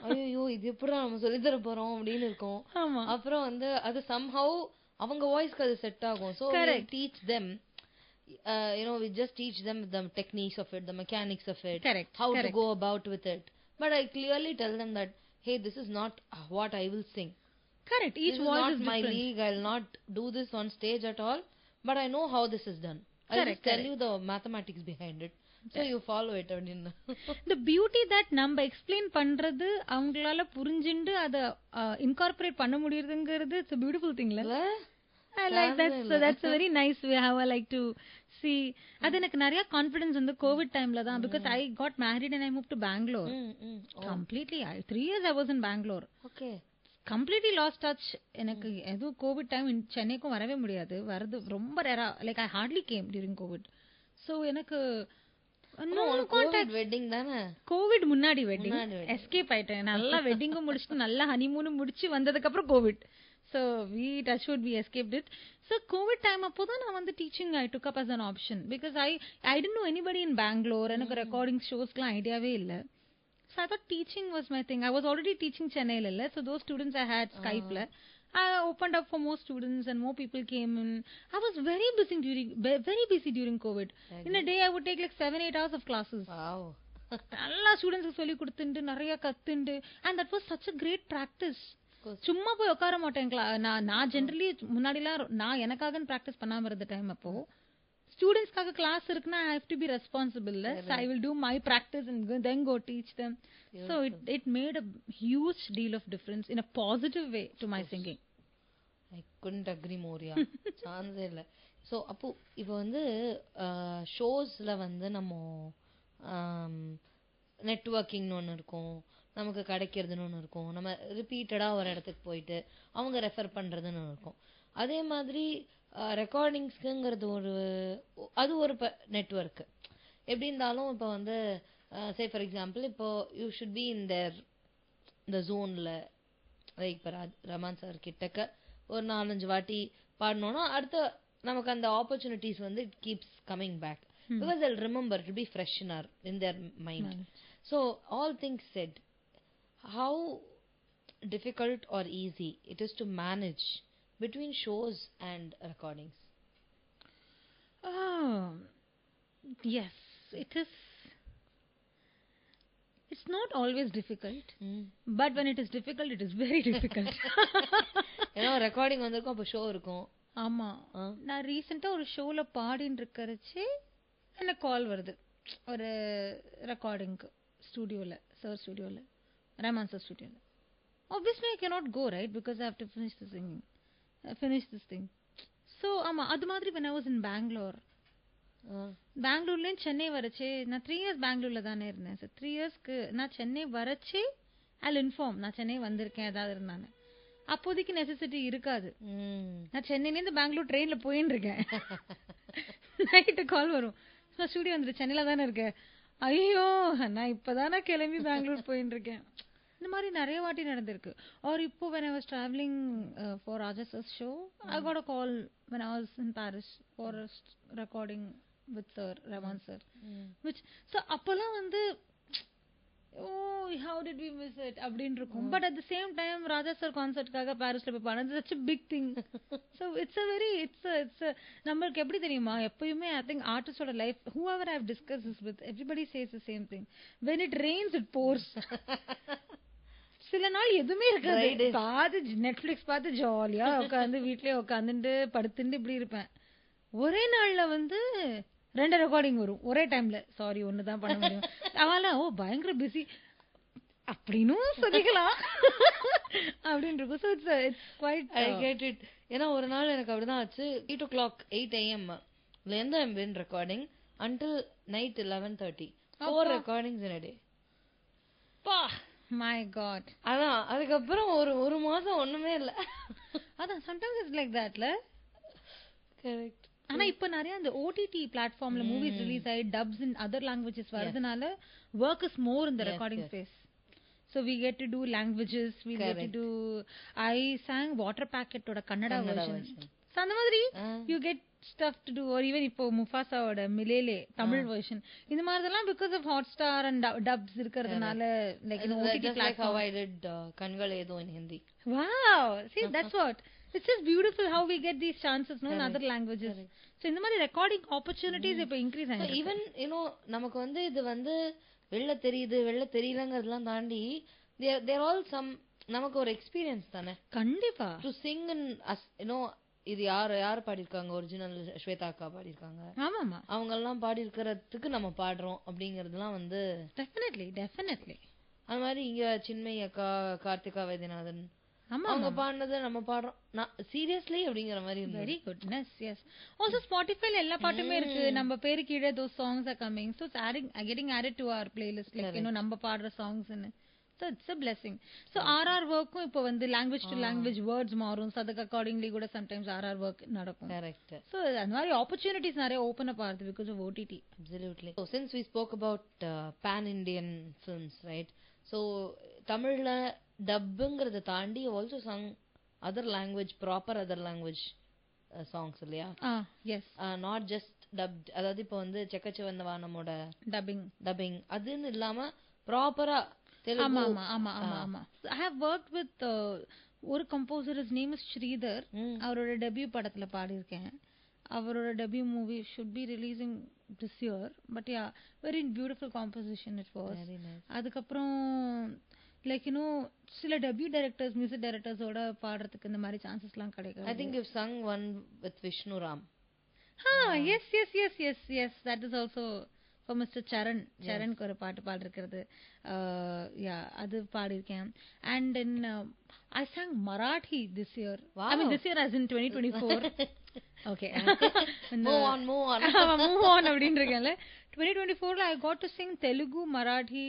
Speaker 1: ஐயோ இது எப்படிடா நம்ம சொல்லி தர போறோம் அப்படின்னு இருக்கும். அப்புறம் வந்து அது somehow அவங்க வாய்ஸ்க்கு அது செட் ஆகும். So we teach them, we just teach them the techniques of it, the mechanics of it, how to go about with it. But I clearly tell them that, hey, this is not what I will sing.
Speaker 2: Correct. Each voice is different. My
Speaker 1: league. I'll not do this on stage at all, but I know how this is done. I'll just tell you the mathematics behind it. So you follow it.
Speaker 2: The beauty that நம்ம explain பண்றது அவங்களால புரிஞ்சிண்டு அத incorporate பண்ண முடியுதுங்கிறது it's a beautiful thing. I like that's a very nice way how I like to see. அது எனக்கு நிறைய confidence வந்து Covid டைம்ல தான், because I got married and I moved to Bangalore. Completely 3 years I was in Bangalore.
Speaker 1: Okay.
Speaker 2: Completely lost touch. எனக்கு ஏதோ Covid time சென்னைக்கும் வரவே முடியாது, வரது ரொம்ப ரேரா. Like I hardly came during COVID. So எனக்கு
Speaker 1: வெட்டிங் தானே,
Speaker 2: கோவிட் முன்னாடி வெட்டிங் எஸ்கேப் ஆயிட்டேன். நல்லா வெட்டிங்கும் முடிச்சுட்டு நல்லா ஹனிமூனும் முடிச்சு வந்ததுக்கு அப்புறம் Covid. So we touchwood we escaped it. So COVID time அப்போதான் நான் வந்து teaching I took up as an option, because I didn't know anybody in Bangalore. எனக்கு recording showsக்குலாம் ஐடியாவே இல்ல. So I thought teaching was my thing. I was already teaching Chennaiல இல்ல, so those students I had Skypeல. I opened up for more students and more people came in. I was very busy during COVID. In a day I would take like 7-8 hours of classes.
Speaker 1: Wow.
Speaker 2: எல்லா ஸ்டூடெண்ட்ஸ்க்கு சொல்லி கொடுத்துட்டு நிறைய கத்துண்டு, and that was such a great practice. சும்மா போய் உட்கார மாட்டேன். நான் ஜென்ரலி முன்னாடிலாம் நான் எனக்காக ப்ராக்டிஸ் பண்ணாம இருந்த டைம், அப்போ ஸ்டூடெண்ட்ஸ்க்காக கிளாஸ் இருக்குன்னா I have to be responsible. So I will do my practice and then go teach them. So it made a huge deal of difference in a positive way to my singing.
Speaker 1: I couldn't agree more. Yeah. சான்ஸே இல்ல. So அப்போ இப்போ வந்து ஷோஸ்ல வந்து நம்ம நெட்வொர்க்கிங்னு ஒன்று இருக்கும், நமக்கு கிடைக்கிறதுன்னு ஒன்று இருக்கும், நம்ம ரிப்பீட்டடாக ஒரு இடத்துக்கு போயிட்டு அவங்க ரெஃபர் பண்ணுறதுன்னு ஒன்று இருக்கும். அதே மாதிரி ரெக்கார்டிங்ஸ்க்குங்கிறது அது ஒரு நெட்வொர்க்கு. எப்படி இருந்தாலும் இப்போ வந்து சே ஃபார் எக்ஸாம்பிள், இப்போ யூ ஷுட் பி இன் இந்த ஜோனில், லைக் இப்போ ரமான் சார் கிட்டக்க ஒரு 4-5 வாட்டி பாடணும்னா அடுத்த நமக்கு அந்த ஆப்பர்ச்சுனிட்டிஸ் வந்து it keeps coming back, because they'll remember, it will be fresh in their mind. So all things said, how difficult or easy it is to manage between shows and recordings?
Speaker 2: Yes, it is. It's not always difficult, but when it is difficult, it is very difficult.
Speaker 1: ஏன்னா recording வந்திருக்கும், அப்போ show இருக்கும்.
Speaker 2: ஆமா, நான் ரீசெண்டா ஒரு ஷோல பாடின்னு இருக்கறச்சு எனக்கு கால் வருது, ஒரு ரெக்கார்டிங்க்கு ஸ்டுடியோல, சார் ஸ்டுடியோல, ரஹ்மான் சார் ஸ்டுடியோல. Obviously I cannot go, right, because I have to finish this thing. So ஆமா, அது மாதிரி when I was in Bangalore, பெங்களூர்லேயும் Chennai வரச்சு, நான் 3 years பெங்களூர்ல தானே இருந்தேன். 3 yearsக்கு நான் சென்னை வரச்சு I'll inform நான் சென்னை வந்திருக்கேன் ஏதாவது இருந்தானு. அப்போதைக்கு நெசசிட்டி இருக்காது. நான் சென்னையில இருந்து பெங்களூர் ட்ரெயின்ல போயின்னு இருக்கேன். நைட்டு கால் வரும், ஸ்டுடியோ வந்துட்டு சென்னையில தானே இருக்கேன். ஐயோ நான் இப்பதானே கிளம்பி பெங்களூர் போயின்னு இருக்கேன். இந்த மாதிரி நிறைய வாட்டி நடந்திருக்கு. Or இப்போ when I was traveling for Rajas's show, I got a call when I was in Paris for a recording with Sir Raman sir. Which so அப்போலாம் வந்து oh how did we miss it அப்படின்னு இருக்கும். But at the same time Raja sir கான்சர்ட்காக பாரிஸ்ல போய் பண்ணது such a big thing. So it's a நம்மளுக்கு எப்படி தெரியுமா, எப்பயுமே I think artistோட life whoever I've discussed this with, everybody says the same thing. When it rains it pours. சில நாள் எதுவுமே இருக்காது, பாத்து நெட்ஃபிளிக்ஸ் பார்த்து ஜாலியா உட்காந்து வீட்லயே உட்காந்துட்டு படுத்துட்டு இப்படி இருப்பேன். ஒரே நாள்ல வந்து 2 ரெக்கார்டிங் வரும் ஒரே டைம்ல. சாரி ஒண்ணுதான் பண்ண முடியும். அவள ஓ பயங்கர பிஸி அப்படின்னு சொல்லிக்கலாம் அப்படின்னு இருக்கும். So it's quite
Speaker 1: I get it. ஏன்னா ஒரு நாள் எனக்கு அப்படிதான் ஆச்சு. 8 o'clock 8 AM ல இருந்து I'm been recording until night 11:30. 4 recordings in a day.
Speaker 2: பா my god.
Speaker 1: அதான் அதுக்கப்புறம் ஒரு மாசம் ஒண்ணுமே இல்ல.
Speaker 2: அதான் sometimes it's like that ல.
Speaker 1: Correct.
Speaker 2: ஆனா இப்ப நிறைய அந்த ஓடிடி பிளாட்ஃபார்ம்ல மூவிஸ் ரிலீஸ் ஆகி டப்ஸ் இன் அதர் லாங்குவேஜஸ் வரதுனால work is more in the recording space. So we get to do languages, we get to do I sang Water Packet oda Kannada version. So அந்த மாதிரி you get stuff to do. Or even இப்போ Mufasa ஓட மிலேலே Tamil version இந்த மாதிரிலாம் because of Hotstar and dubs இருக்கிறதுனால like in OTT platform.
Speaker 1: How I did Kangal Edo in Hindi.
Speaker 2: Wow, see that's what. It's just beautiful how we get these chances in other languages. So இந்த மாதிரி recording opportunities இப்போ increase ஆயிருக்கு.
Speaker 1: Even you know நமக்கு வந்து இது வந்து வெளில தெரியுது வெளில தெரியலங்கிறதெல்லாம் தாண்டி they're all some நமக்கு ஒரு எக்ஸ்பீரியன்ஸ் தானே.
Speaker 2: கண்டிப்பா.
Speaker 1: To sing in you know இது யார் பாடிருக்காங்க, ஒரிஜினல் ஸ்வேதா அக்கா பாடிருக்காங்க.
Speaker 2: ஆமாமா.
Speaker 1: அவங்க எல்லாம் பாடி இருக்கிறதுக்கு நம்ம பாடுறோம் அப்படிங்கறதுலாம் வந்து
Speaker 2: டெஃபினெட்லி
Speaker 1: அந்த மாதிரி இங்க சின்மயி அக்கா, கார்த்திகா வைத்தியநாதன் அவங்க பாடினது நம்ம பாடுறோம் சீரியஸ்லி அப்படிங்கிற மாதிரி.
Speaker 2: Very goodness. எஸ். ஆல்சோ ஸ்பாட்டிஃபைல எல்லா பாட்டுமே இருக்கு. நம்ம பேரு கீழே those songs are coming, so it's getting added to our playlist, like you know நம்ம பாடுற songs ன்னு. So it's a blessing. So RR work இப்போ வந்து language to language words மாறும். So அதுக்கு accordingly கூட sometimes RR work நடக்கும்.
Speaker 1: Correct.
Speaker 2: So அந்த மாதிரி opportunities நிறைய open up ஆகுது because of OTT.
Speaker 1: Absolutely. So since we spoke about pan Indian films, right? So தமிழ்ல டப்புங்கிறத தாண்டி also sung other language, proper other language songs இல்லையா?
Speaker 2: Yes.
Speaker 1: Not just dubbed. அதாவது இப்போ வந்து செக்கச்சிவந்த வானமோட dubbing அதுன்னு இல்லாம ப்ராப்பரா
Speaker 2: ஆமா. I have worked with ஒரு composer, his name is Sridhar. அவரோட டெபியூ படத்துல பாடியிருக்கேன். அவரோட debut movie should be releasing this year, but yeah, very beautiful composition it was.
Speaker 1: Very nice.
Speaker 2: அதுக்கப்புறம் like you know சில டெபியூ டைரக்டர்ஸ், மியூசிக் டைரக்டர்ஸ் ஓட பாடுறதுக்கு இந்த மாதிரி சான்சஸ்லாம் கிடைக்கும்.
Speaker 1: I think you've sung one with Vishnu Ram.
Speaker 2: Yes, that is also for Mr. Charanக்கு ஒரு பாட்டு பாடிருக்கிறது. அது பாடிருக்கேன். And in I sang Marathi this year. Wow. I mean this year as in 2024. Okay. Move on அப்படின்றீங்கல்ல. 2024ல I got to sing Telugu, Marathi.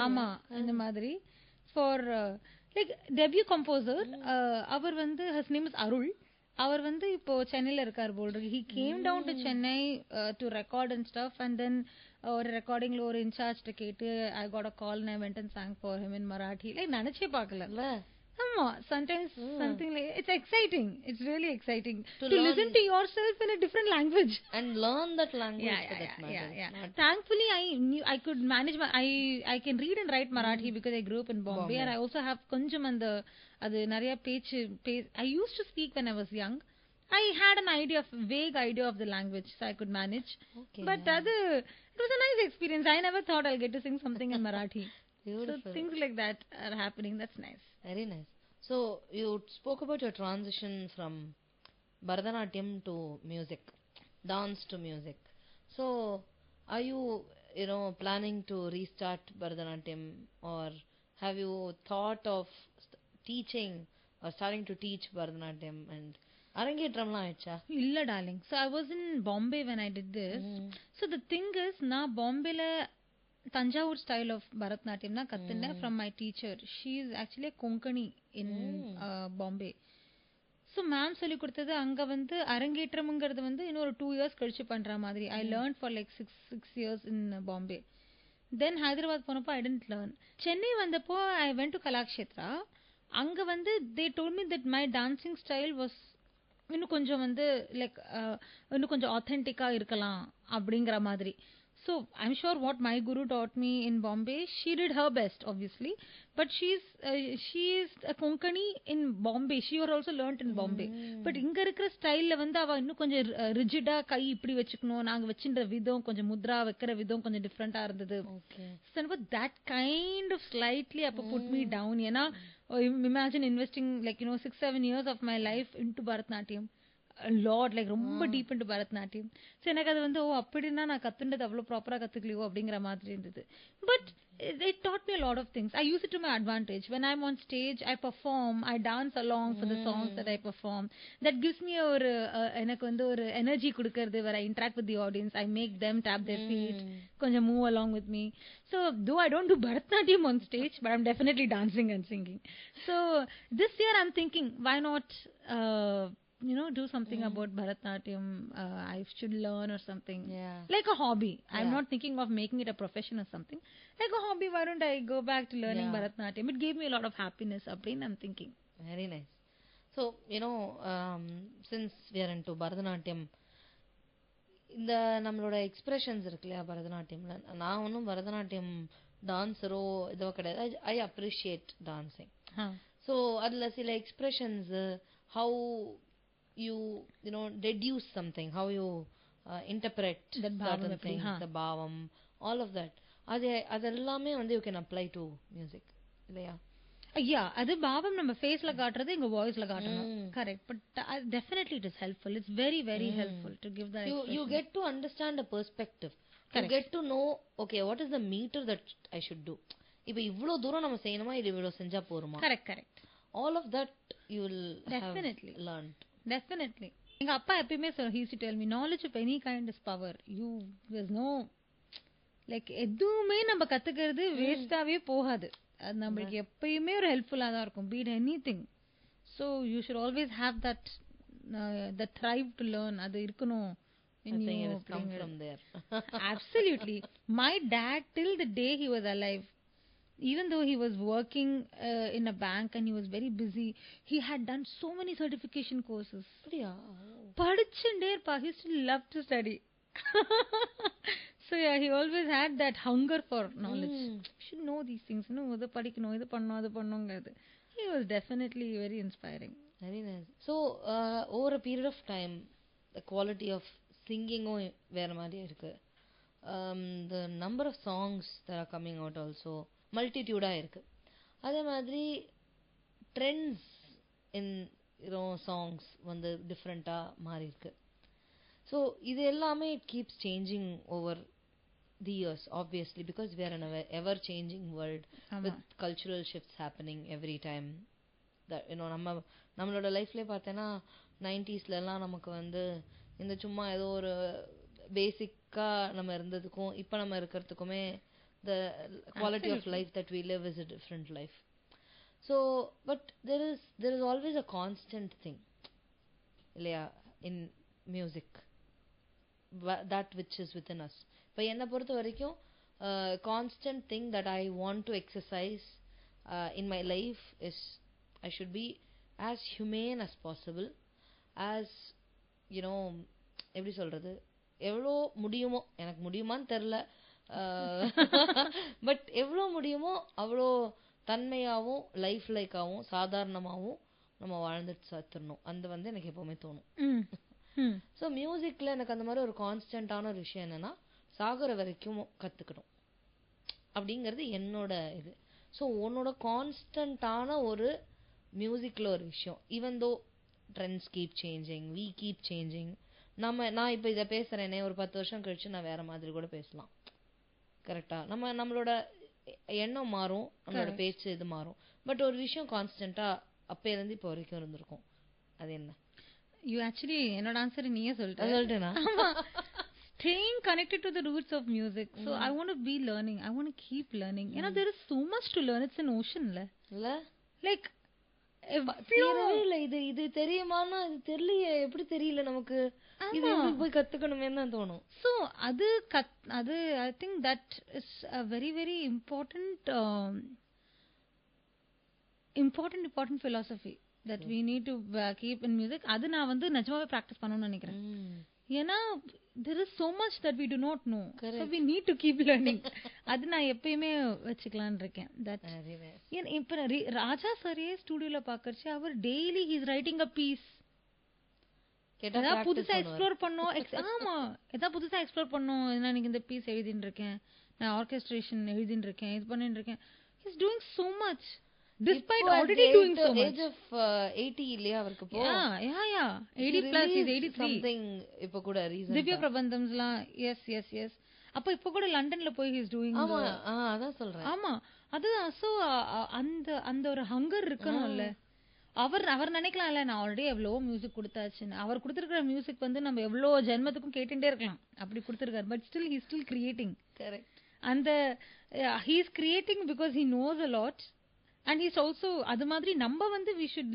Speaker 2: ஆமா இந்த மாதிரி for like debut composer. அவர் வந்து his name is Arul. அவர் வந்து இப்போ சென்னையில இருக்கார் போல் இருக்கு. He came down to Chennai to record and stuff, and then ஒரு ரெக்கார்டிங்ல ஒரு இன்சார்ஜ் கேட்டு I got a call and I went and sang for him in Marathi. like நினைச்சே பார்க்கல. ஆமா, sometimes something like it's exciting. It's really exciting to listen to yourself in a different language
Speaker 1: and learn that language. Yeah.
Speaker 2: Thankfully I could manage I can read and write Marathi because I grew up in Bombay. And I also have konjam and அது நிறைய பேச்சு I used to speak when I was young. I had an vague idea of the language, so I could manage. Okay, but it was a nice experience. I never thought I'll get to sing something in Marathi. Beautiful. So things like that are happening. That's nice.
Speaker 1: Very nice. So you spoke about your transition from Bharatanatyam to music, dance to music. So are you planning to restart Bharatanatyam, or have you thought of teaching or starting to teach Bharatanatyam? And அரங்கேற்றம்லாம் ஆயிடுச்சா?
Speaker 2: இல்ல darling. So I was in Bombay when I did this. So the thing is, நான் பாம்பேல Thanjavur style of Bharatanatyam தான் கத்துனேன் from my teacher. She is actually Konkani in Bombay. So ma'am சொல்லி கொடுத்தது அங்க வந்து அரங்கேற்றம்ங்கிறது வந்து இன்னொரு 2 years கழிச்சு பண்ற மாதிரி. I learn for like 6 years இன் பாம்பே. தென் ஹைதராபாத் போனப்போ ஐ டென்ட் லேர்ன். சென்னை வந்தப்போ ஐ வென்ட் டு கலாக்ஷேத்ரா. அங்க வந்து தே told me that my dancing style was இன்னும் கொஞ்சம் வந்து லைக் இன்னும் கொஞ்சம் ஆத்தென்டிக்கா இருக்கலாம் அப்படிங்கிற மாதிரி. So I'm sure what my guru taught me in Bombay, she did her best obviously, but she's a Konkani in Bombay. She was also learnt in Bombay. But இங்க இருக்கிற ஸ்டைல்ல வந்து அவ இன்னும் கொஞ்சம் ரிஜிடா கை இப்படி வச்சுக்கணும், நாங்க வச்சிருந்த விதம் கொஞ்சம் முத்ரா வைக்கிற விதம் கொஞ்சம் டிஃப்ரெண்டா இருந்தது. So that kind of slightly அப்ப put me down. ஏன்னா imagine investing like 6-7 years of my life into Bharatanatyam. Lord like ரொம்ப டீப் இன்டு பரதநாட்டியம். ஸோ எனக்கு அது வந்து அப்படின்னா நான் கத்துண்டது அவ்வளோ ப்ராப்பராக கத்துக்கலையோ அப்படிங்கிற மாதிரி இருந்தது. But it taught me a lot of things. I use it to my advantage. When I'm on stage, I perform, I dance along for the songs that I perform. That gives me ஒரு எனக்கு வந்து ஒரு energy கொடுக்கறது. where I interact with the audience, I make them tap their feet, கொஞ்சம் move along with me. So though I don't do Bharatanatyam on stage, but I'm definitely dancing and singing. So this year I'm thinking, why not do something about Bharatanatyam. I should learn or something. Like a hobby. I'm not thinking of making it a profession or something. Like a hobby, why don't I go back to learning Bharatanatyam? It gave me a lot of happiness. I'm thinking.
Speaker 1: Very nice. So, since we are into Bharatanatyam, இந்த நம்மளோட expressions இருக்கு இல்லையா பரதநாட்டியம்ல, நான் ஒன்றும் பரதநாட்டியம் டான்ஸரோ இதோ கிடையாது. I appreciate dancing. So அதில் சில expressions, how you deduce something, how you interpret certain things, the bhavam, all of that, அதெல்லாமே வந்து you can apply to music இல்லையா?
Speaker 2: அது பாவம் நம்ம ஃபேஸ்ல காட்டுறது இங்க வாய்ஸ்ல காட்டணும். Correct. But definitely it is helpful. It's very very helpful to give that expression.
Speaker 1: You get to understand a perspective. You get to know, okay, what is the meter that I should do. இப்போ இவ்ளோ தூரம் நம்ம செய்யணுமா, இது இவ்ளோ செஞ்சா போருமா?
Speaker 2: Correct.
Speaker 1: All of that you will definitely have learned.
Speaker 2: Definitely. எங்க அப்பா எப்பயுமே he used to tell me, knowledge of any kind is power. There's no like எதுவுமே நம்ம கத்துக்கிறது வேஸ்டாவே போகாது. அது நம்மளுக்கு எப்பயுமே ஒரு ஹெல்ப்ஃபுல்லா தான் இருக்கும். be it anything. So you should always have that drive to learn. அது இருக்கணும்.
Speaker 1: Come from there.
Speaker 2: Absolutely. My dad, till the day he was alive, even though he was working in a bank and he was very busy, he had done so many certification courses. படிச்சுட்டே இருப்பா. He still loved to study. So he always had that hunger for knowledge. You should know these things. இதை படிக்கணும், இது பண்ணணும், அது பண்ணணுங்கிறது. He was definitely very inspiring.
Speaker 1: Very nice. So over a period of time, the quality of singing வேற மாதிரி இருக்கு. The number of songs that are coming out also மல்டிடியூடா இருக்கு. அதே மாதிரி ட்ரெண்ட்ஸ் இன் சாங்ஸ் வந்து டிஃப்ரெண்டா மாறி இருக்கு. ஸோ இது எல்லாமே it keeps changing over the years obviously, because we are in an ever changing world with cultural shifts happening every time. நம்மளோட லைஃப்லேயே பார்த்தேன்னா 90s எல்லாம் நமக்கு வந்து இந்த சும்மா ஏதோ ஒரு பேசிக்கா நம்ம இருந்ததுக்கும் இப்போ நம்ம இருக்கிறதுக்குமே the quality of life that we live is a different life. So but there is always a constant thing இல்லையா in music, that which is within us. இப்போ என்னை பொறுத்த வரைக்கும் constant thing that I want to exercise in my life is I should be as humane as possible, as எப்படி சொல்றது, எவ்வளோ முடியுமோ, எனக்கு முடியுமான்னு தெரில, பட் எவ்வளோ முடியுமோ அவ்வளோ தன்மையாகவும் லைஃப் லைக்காகவும் சாதாரணமாகவும் நம்ம வாழ்ந்துட்டு சாத்திரணும். அது வந்து எனக்கு எப்பவுமே தோணும். ஸோ மியூசிக்ல எனக்கு அந்த மாதிரி ஒரு கான்ஸ்டன்டான ஒரு விஷயம் என்னன்னா, சாகுற வரைக்கும் கத்துக்கணும் அப்படிங்கிறது என்னோட இது. ஸோ உன்னோட கான்ஸ்டன்டான ஒரு மியூசிக்ல ஒரு விஷயம், even though trends keep changing, we keep changing. நான் இப்போ இதை பேசுறேனே, ஒரு 10 வருஷம் கழிச்சு நான் வேற மாதிரி கூட பேசலாம். கரெக்டா? நம்மளோட எண்ணம் மாறும், நம்மளோட பேச்சு இது மாறும். பட் ஒரு விஷயம் கான்ஸ்டன்டா அப்ப இருந்து இப்போ வரைக்கும் இருந்திருக்கும். அது என்ன?
Speaker 2: யூ ஆக்சுவலி என்னோட ஆன்சர் நீயே சொல்லிட்டேனா? staying connected to the roots of music. So I want to be learning. I want to keep learning. You know, there is so much to learn. It's an ocean. Like,
Speaker 1: தெரியவே இல்ல. இது தெரியுமான்னா இது தெரியலையே, எப்படி தெரியல நமக்கு, இது எப்படி போய் கத்துக்கணுமே தான் தோணும்.
Speaker 2: So அது I think that is a very very important philosophy that we need to keep in music. அது நான் வந்து நிஜமாவே பிராக்டிஸ் பண்ணணும்னு நினைக்கிறேன். ஏன்னா there is so much that we do not know. So we need to keep learning. அது நான் எப்பயுமே வச்சுக்கலாம்னு இருக்கேன். That இப்ப ராஜா சாரியே ஸ்டுடியோல பாக்கறச்சு அவர் daily he is writing a piece. ஏதாவது புதுசா எக்ஸ்ப்ளோர் பண்ணோம். ஆமா, ஏதாவது புதுசா எக்ஸ்ப்ளோர் பண்ணோம். நான் இன்னைக்கு இந்த பீஸ் எழுதிட்டு இருக்கேன், நான் ஆர்கெஸ்ட்ரேஷன் எழுதிட்டு இருக்கேன், இது பண்ணிட்டு இருக்கேன். he is doing so much despite already doing so much.
Speaker 1: Age of 80 இல்லையா அவருக்கு போ.
Speaker 2: Yeah 80 plus is 83 something.
Speaker 1: இப்ப கூட ரீசன்
Speaker 2: திவ்ய பிரபந்தம்ஸ்லாம் yes. அப்ப இப்ப கூட லண்டன்ல போய் he is doing.
Speaker 1: ஆமா அதான் சொல்றேன்.
Speaker 2: ஆமா, அதுதான். சோ அந்த ஒரு ஹங்கர் இருக்கணும்ல. அவர் நினைக்கலாம்ல, நான் ஆல்ரெடி எவ்வளோ மியூசிக் கொடுத்தாச்சுன்னு. அவர் கொடுத்துருக்கிற மியூசிக் வந்து நம்ம எவ்வளோ ஜென்மத்துக்கும் கேட்டுட்டே இருக்கலாம், அப்படி கொடுத்துருக்காரு. But still he still creating.
Speaker 1: Correct.
Speaker 2: அந்த he is creating because he knows a lot. And he's also அது மாதிரி நம்ம வந்து we should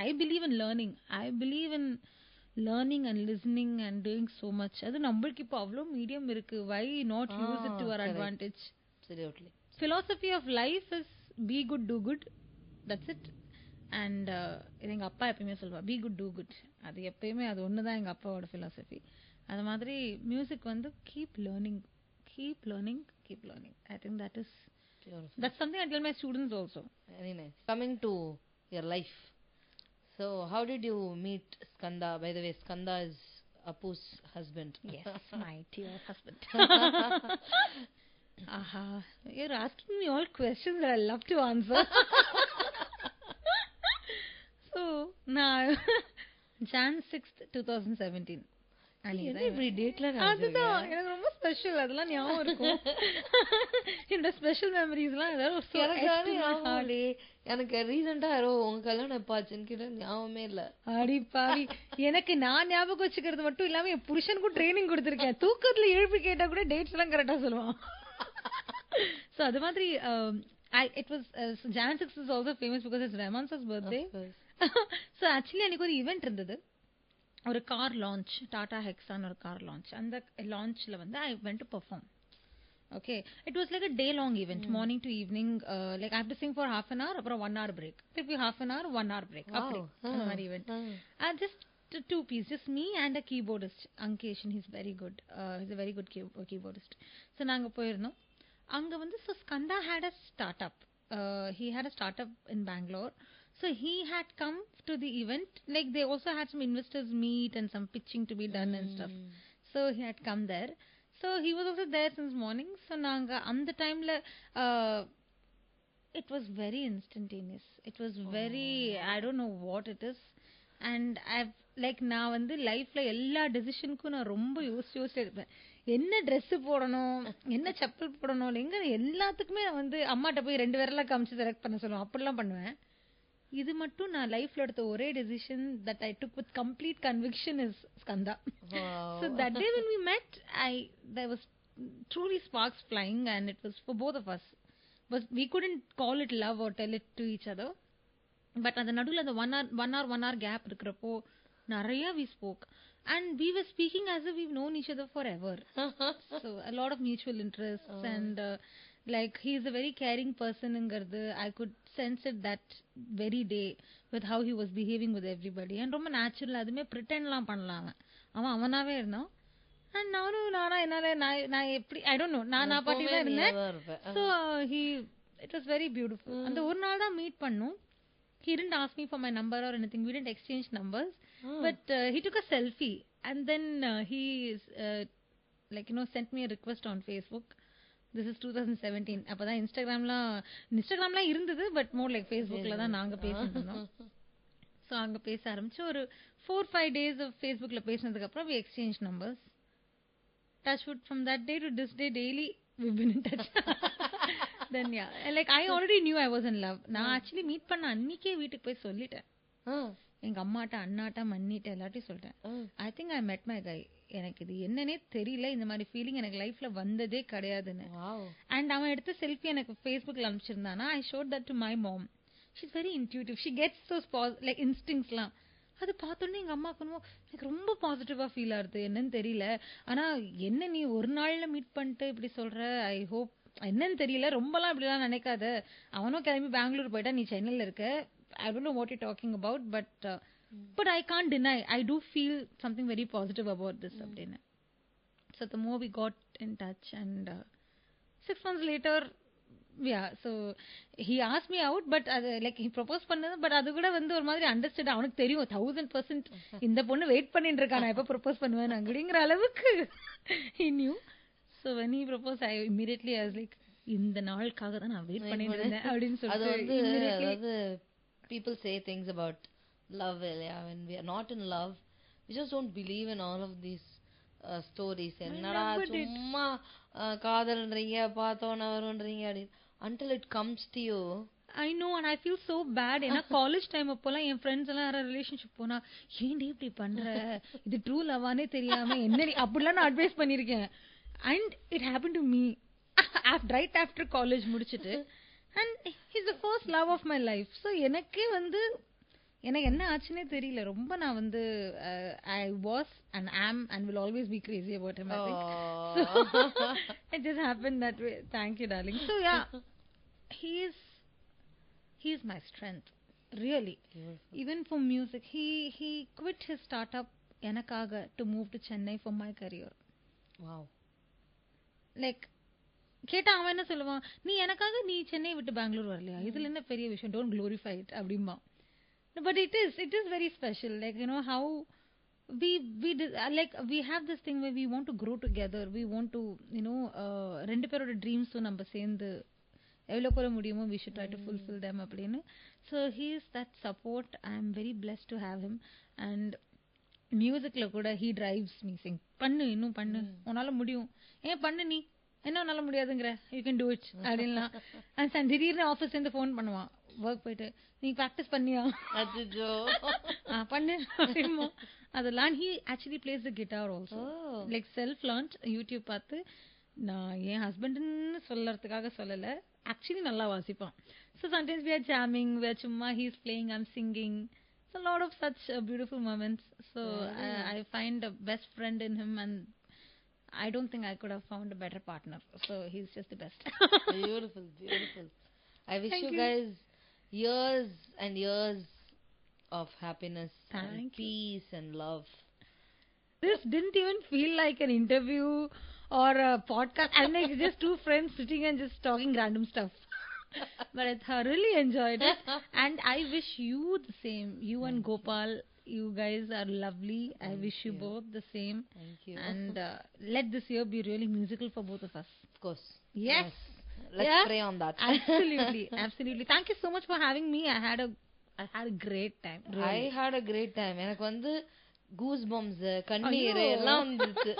Speaker 2: I believe in learning. I believe in learning and listening and doing so much. அது நம்மளுக்கு இப்போ அவ்வளோ medium இருக்கு. Why not use it to our advantage?
Speaker 1: Absolutely.
Speaker 2: Philosophy of life is be good, do good. That's it. And இது எங்க அப்பா எப்பயுமே சொல்லுவா, be good, do good. அது எப்பயுமே அது ஒண்ணுதான் எங்க அப்பாவோட philosophy. அது மாதிரி மியூசிக் வந்து keep learning. I think that is beautiful. That's something I tell my students also.
Speaker 1: Very nice. Coming to your life, so how did you meet Skanda? By the way, Skanda is Apu's husband.
Speaker 2: Yes, my dear husband. You're asking me all questions that I love to answer. So now Jan 6th 2017.
Speaker 1: இப்படி டேட்ல
Speaker 2: அதுதான் எனக்கு ரொம்ப special. அதெல்லாம் ஞாபகம் இருக்கும். என்னோட special மெமரிஸ்லாம் ஏதாவது
Speaker 1: எனக்கு ரீசெண்டா யாரோ உங்க கல்யாணம் எப்பாச்சுன்னு கேட்டா ஞாபகமே இல்ல.
Speaker 2: அடி பாவி, எனக்கு நான் ஞாபகம் வச்சுக்கிறது மட்டும் இல்லாம என் புருஷனுக்கும் ட்ரைனிங் கொடுத்துருக்கேன். தூக்கத்துல எழுப்பி கேட்டா கூட டேட்ஸ் எல்லாம் கரெக்டா சொல்லுவான். சோ அது மாதிரி it was Jan 6th is also famous because it's Rahman's birthday. So actually அன்னைக்கு ஒரு ஈவென்ட் இருந்தது, ஒரு கார் லான்ச், டாடா ஹெக்ஸான் ஒரு கார் லான்ச். அந்த லான்ச்ல வந்து I went to perform. Okay, it was like a day long event, morning to evening. Like I have to sing for half an hour, அப்புறம் 1 hour break, திருப்பி half an hour 1 hour break. அப்படி அந்த மாதிரி event. Just two piece, just me and a keyboardist, Ankesh. He's very good. He's a very good keyboardist. So நாங்க போயிருந்தோம். அங்க வந்து so Skanda had a startup. He had a startup in Bangalore. So he had come to the event. Like they also had some investors meet and some pitching to be done and stuff. So he had come there. So he was also there since morning. So naanga on the time it was very instantaneous. It was very, I don't know what it is. And I've like நான் வந்து லைஃப்ல எல்லா டெசிஷனுக்கும் நான் ரொம்ப யோசிச்சு இருப்பேன். என்ன dress போடணும், என்ன செப்பல் போடணும், எங்க எல்லாத்துக்குமே நான் வந்து அம்மாட்ட போய் 2 விரல காமிச்சு செலக்ட் பண்ண சொல்லுவேன். அப்படிலாம் பண்ணுவேன். இது மட்டும் நான் லைஃப்ல எடுத்த ஒரே decision that I took with complete conviction is Skanda. So that day when we met, there was truly sparks flying and it was for both of us. But we couldn't call it love or tell it to each other. But அந்த நடுவுல அந்த 1 hour gap இருக்கிறப்போ நிறைய we spoke and we were speaking as if we've known each other forever. So a lot of mutual interests and like he is a very caring person ingardu I could sense it that very day with how he was behaving with everybody. And ரொம்ப natural, அதுமே பிரிட்டன்லாம் பண்ணலாம். அவனாவே இருந்தான். And நானா என்னால நான் எப்படி I don't know, நான் பாட்டி தான் இருந்தேன். So it was very beautiful. அந்த ஒரு நாள் தான் மீட் பண்ணோம். He didn't ask me for my number or anything. We didn't exchange numbers. But he took a selfie and then he like sent me a request on Facebook. This is 2017. அப்பதான் இன்ஸ்டாகிராம்லாம் இருந்தது, but more like ஃபேஸ்புக்ல தான் நாங்க பேசிட்டு இருந்தோம். So அங்க பேச ஆரம்பிச்சு ஒரு 4-5 days of ஃபேஸ்புக்ல பேசினதுக்கு அப்புறம் we exchanged numbers. Touchwood, from that day to this day daily we've been in touch. Then yeah, like I already knew I was in love. நான் ஆக்சுவலி மீட் பண்ண அன்னைக்கே வீட்டுக்கு போய் சொல்லிட்டேன். எங்க அம்மாட்ட அண்ணாட்ட மண்ணிட்ட எல்லாத்தையும் சொல்லிட்டேன். I think I met my கை. எனக்கு இது என்னன்னே தெரியல, இந்த மாதிரி ஃபீலிங் எனக்கு லைஃப்ல வந்ததே கிடையாதுன்னு. அண்ட் அவன் எடுத்த செல்ஃபி எனக்கு ஃபேஸ்புக்ல அனுப்பிச்சிருந்தானா, I showed that to my mom. She is very intuitive, she gets those like இன்ஸ்டிங்ஸ்லாம். அது பார்த்தோன்னே எங்க அம்மாவுக்கு எனக்கு ரொம்ப பாசிட்டிவா ஃபீல் ஆகுது, என்னன்னு தெரியல. ஆனா என்ன நீ ஒரு நாள்ல மீட் பண்ணிட்டு இப்படி சொல்ற, ஐ ஹோப் என்னன்னு தெரியல, ரொம்பலாம் இப்படிலாம் நினைக்காத. அவனும் கிளம்பி பெங்களூர் போயிட்டா, நீ சென்னையில இருக்க. I don't know what you're talking about, but I can't deny. I do feel something very positive about this. So the more we got in touch, and 6 months later, yeah. So he asked me out, but like he proposed பண்ணது, but அது கூட வந்து ஒரு மாதிரி understood. அவனுக்கு தெரியும் 1000% இந்த பொண்ணு வெயிட் பண்ணிட்டு இருக்கா, நான் எப்ப ப்ரொபோஸ் பண்ணுவேன் அப்படிங்கிற அளவுக்கு he knew. So when he proposed, I immediately I was like, இந்த நாளுக்காக தான் நான் வெயிட் பண்ணிட்டு இருந்தேன் அப்படின்னு சொல்லிட்டு immediately.
Speaker 1: People say things about love, yeah, when we are not in love, we just don't believe in all of these stories. என்னடா சும்மா காதல்ன்றீங்க, பார்த்தோன்னு வரும்ன்றீங்க அப்படி, until it comes to you.
Speaker 2: I know, and I feel so bad. ஏன்னா college time அப்போலாம் என் friends எல்லாம் யாராவது relationship போனா, ஏன்டி இப்படி பண்ற, இது ட்ரூ லவானே தெரியாம என்னடி அப்படிலாம் நான் அட்வைஸ் பண்ணிருக்கேன். And it happen to me right after college முடிச்சிட்டு. And he's the first love of my life. So எனக்கே வந்து எனக்கு என்ன ஆச்சுன்னே தெரியல. ரொம்ப நான் வந்து I was and am and will always be crazy about him, I think. So it just happened that way. Thank you, darling. So yeah, he's my strength, really. Even for music, he quit his startup எனக்காக to move to Chennai for my career.
Speaker 1: Wow.
Speaker 2: Like கேட்டா அவன் என்ன சொல்லுவான், நீ எனக்காக நீ சென்னை விட்டு பெங்களூர் வரலையா, இதுல என்ன பெரிய விஷயம், டோன்ட் க்ளோரிஃபை இட் அப்படிம்பா. But it is very special, like you know how we like we have this thing where we want to grow together, we want to you know ரெண்டு பேரோட ட்ரீம்ஸும் நம்ம சேர்ந்து எவ்வளவு கூட முடியுமோ we should try to fulfill them அப்படின்னு. So he is that support. I am very blessed to have him. And மியூசிக்ல கூட he drives me, sing பண்ணு, இன்னும் பண்ணு, உன்னால முடியும், ஏன் பண்ணு, நீ என்ன உன்னால முடியாதுங்கிற, யூ கேன் டூ இட் அப்படின்லாம். அண்ட் திடீர்னு ஆஃபீஸ்ல இருந்து ஃபோன் பண்ணுவான், ஒர்க் போயிட்டு, நீ ப்ராக்டிஸ் பண்ணியா, பண்ணு அப்படிமா. அதெல்லாம் he actually plays the guitar also, like self launched, YouTube பார்த்து. நான் என் ஹஸ்பண்ட்னு சொல்லறதுக்காக சொல்லல, ஆக்சுவலி நல்லா வாசிப்பான். So sometimes we are jamming, we are சும்மா he's playing, I'm singing. It's a lot of such beautiful moments. So I find a best friend in him, and I don't think I could have found a better partner. So he's just the best.
Speaker 1: Beautiful, beautiful. I wish you guys years and years of happiness and peace and love.
Speaker 2: This didn't even feel like an interview or a podcast. I mean, it's just two friends sitting and just talking random stuff. But I thoroughly enjoyed it. And I wish you the same. You and Gopal, you guys are lovely. I wish you both the same.
Speaker 1: Thank you.
Speaker 2: And let this year be really musical for both of us.
Speaker 1: Of course.
Speaker 2: Yes.
Speaker 1: Let's pray on that.
Speaker 2: Absolutely. Absolutely. Thank you so much for having me. I had a great time. Really.
Speaker 1: I had a great time. எனக்கு வந்து goose bumps, கண்ணீர் எல்லாம் வந்துச்சு.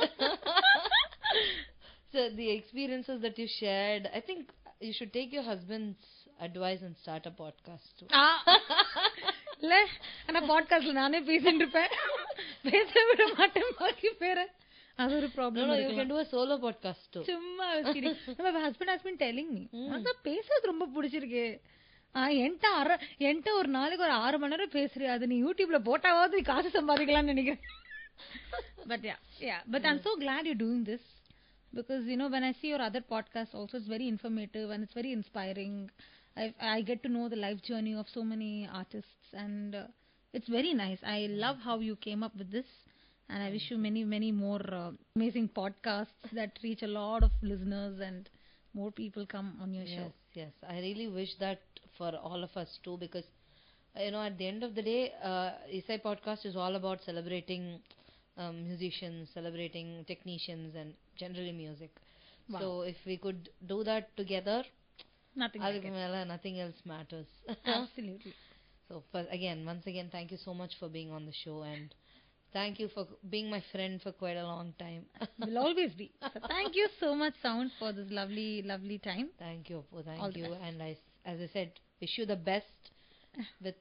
Speaker 1: So the experiences that you shared, I think you should take your husband's advice and start a podcast too.
Speaker 2: இல்ல, ஆனா பாட்காஸ்ட்ல நானே பேசிட்டு இருப்பேன், பேச விட மாட்டேன் பாக்கி பேரை. அது ஒரு problem.
Speaker 1: No, you can do a solo podcast too.
Speaker 2: சும்மா my husband has been telling me, அதான் பேசுறது ரொம்ப பிடிச்சிருக்கு, என்கிட்ட ஒரு நாளைக்கு ஒரு 6 மணி நேரம் பேசுறியா, அது நீ யூடியூப்ல போட்டாவது நீ காசு சம்பாதிக்கலாம்னு நினைக்கிறேன். But but I'm so glad you're doing this, because you know when I see your other podcasts also, it's very informative and it's very inspiring. I get to know the life journey of so many artists, and it's very nice. I love how you came up with this, and I wish you many more amazing podcasts that reach a lot of listeners and more people come on your show.
Speaker 1: Yes, I really wish that for all of us too, because you know at the end of the day, Isai podcast is all about celebrating musicians, celebrating technicians, and generally music. Wow. So if we could do that together, nothing else matters.
Speaker 2: Absolutely.
Speaker 1: So once again, thank you so much for being on the show, and thank you for being my friend for quite a long time.
Speaker 2: Will always be. So thank you so much, Sound, for this lovely time.
Speaker 1: Thank you, Appu. Thank you. And as I said, wish you the best with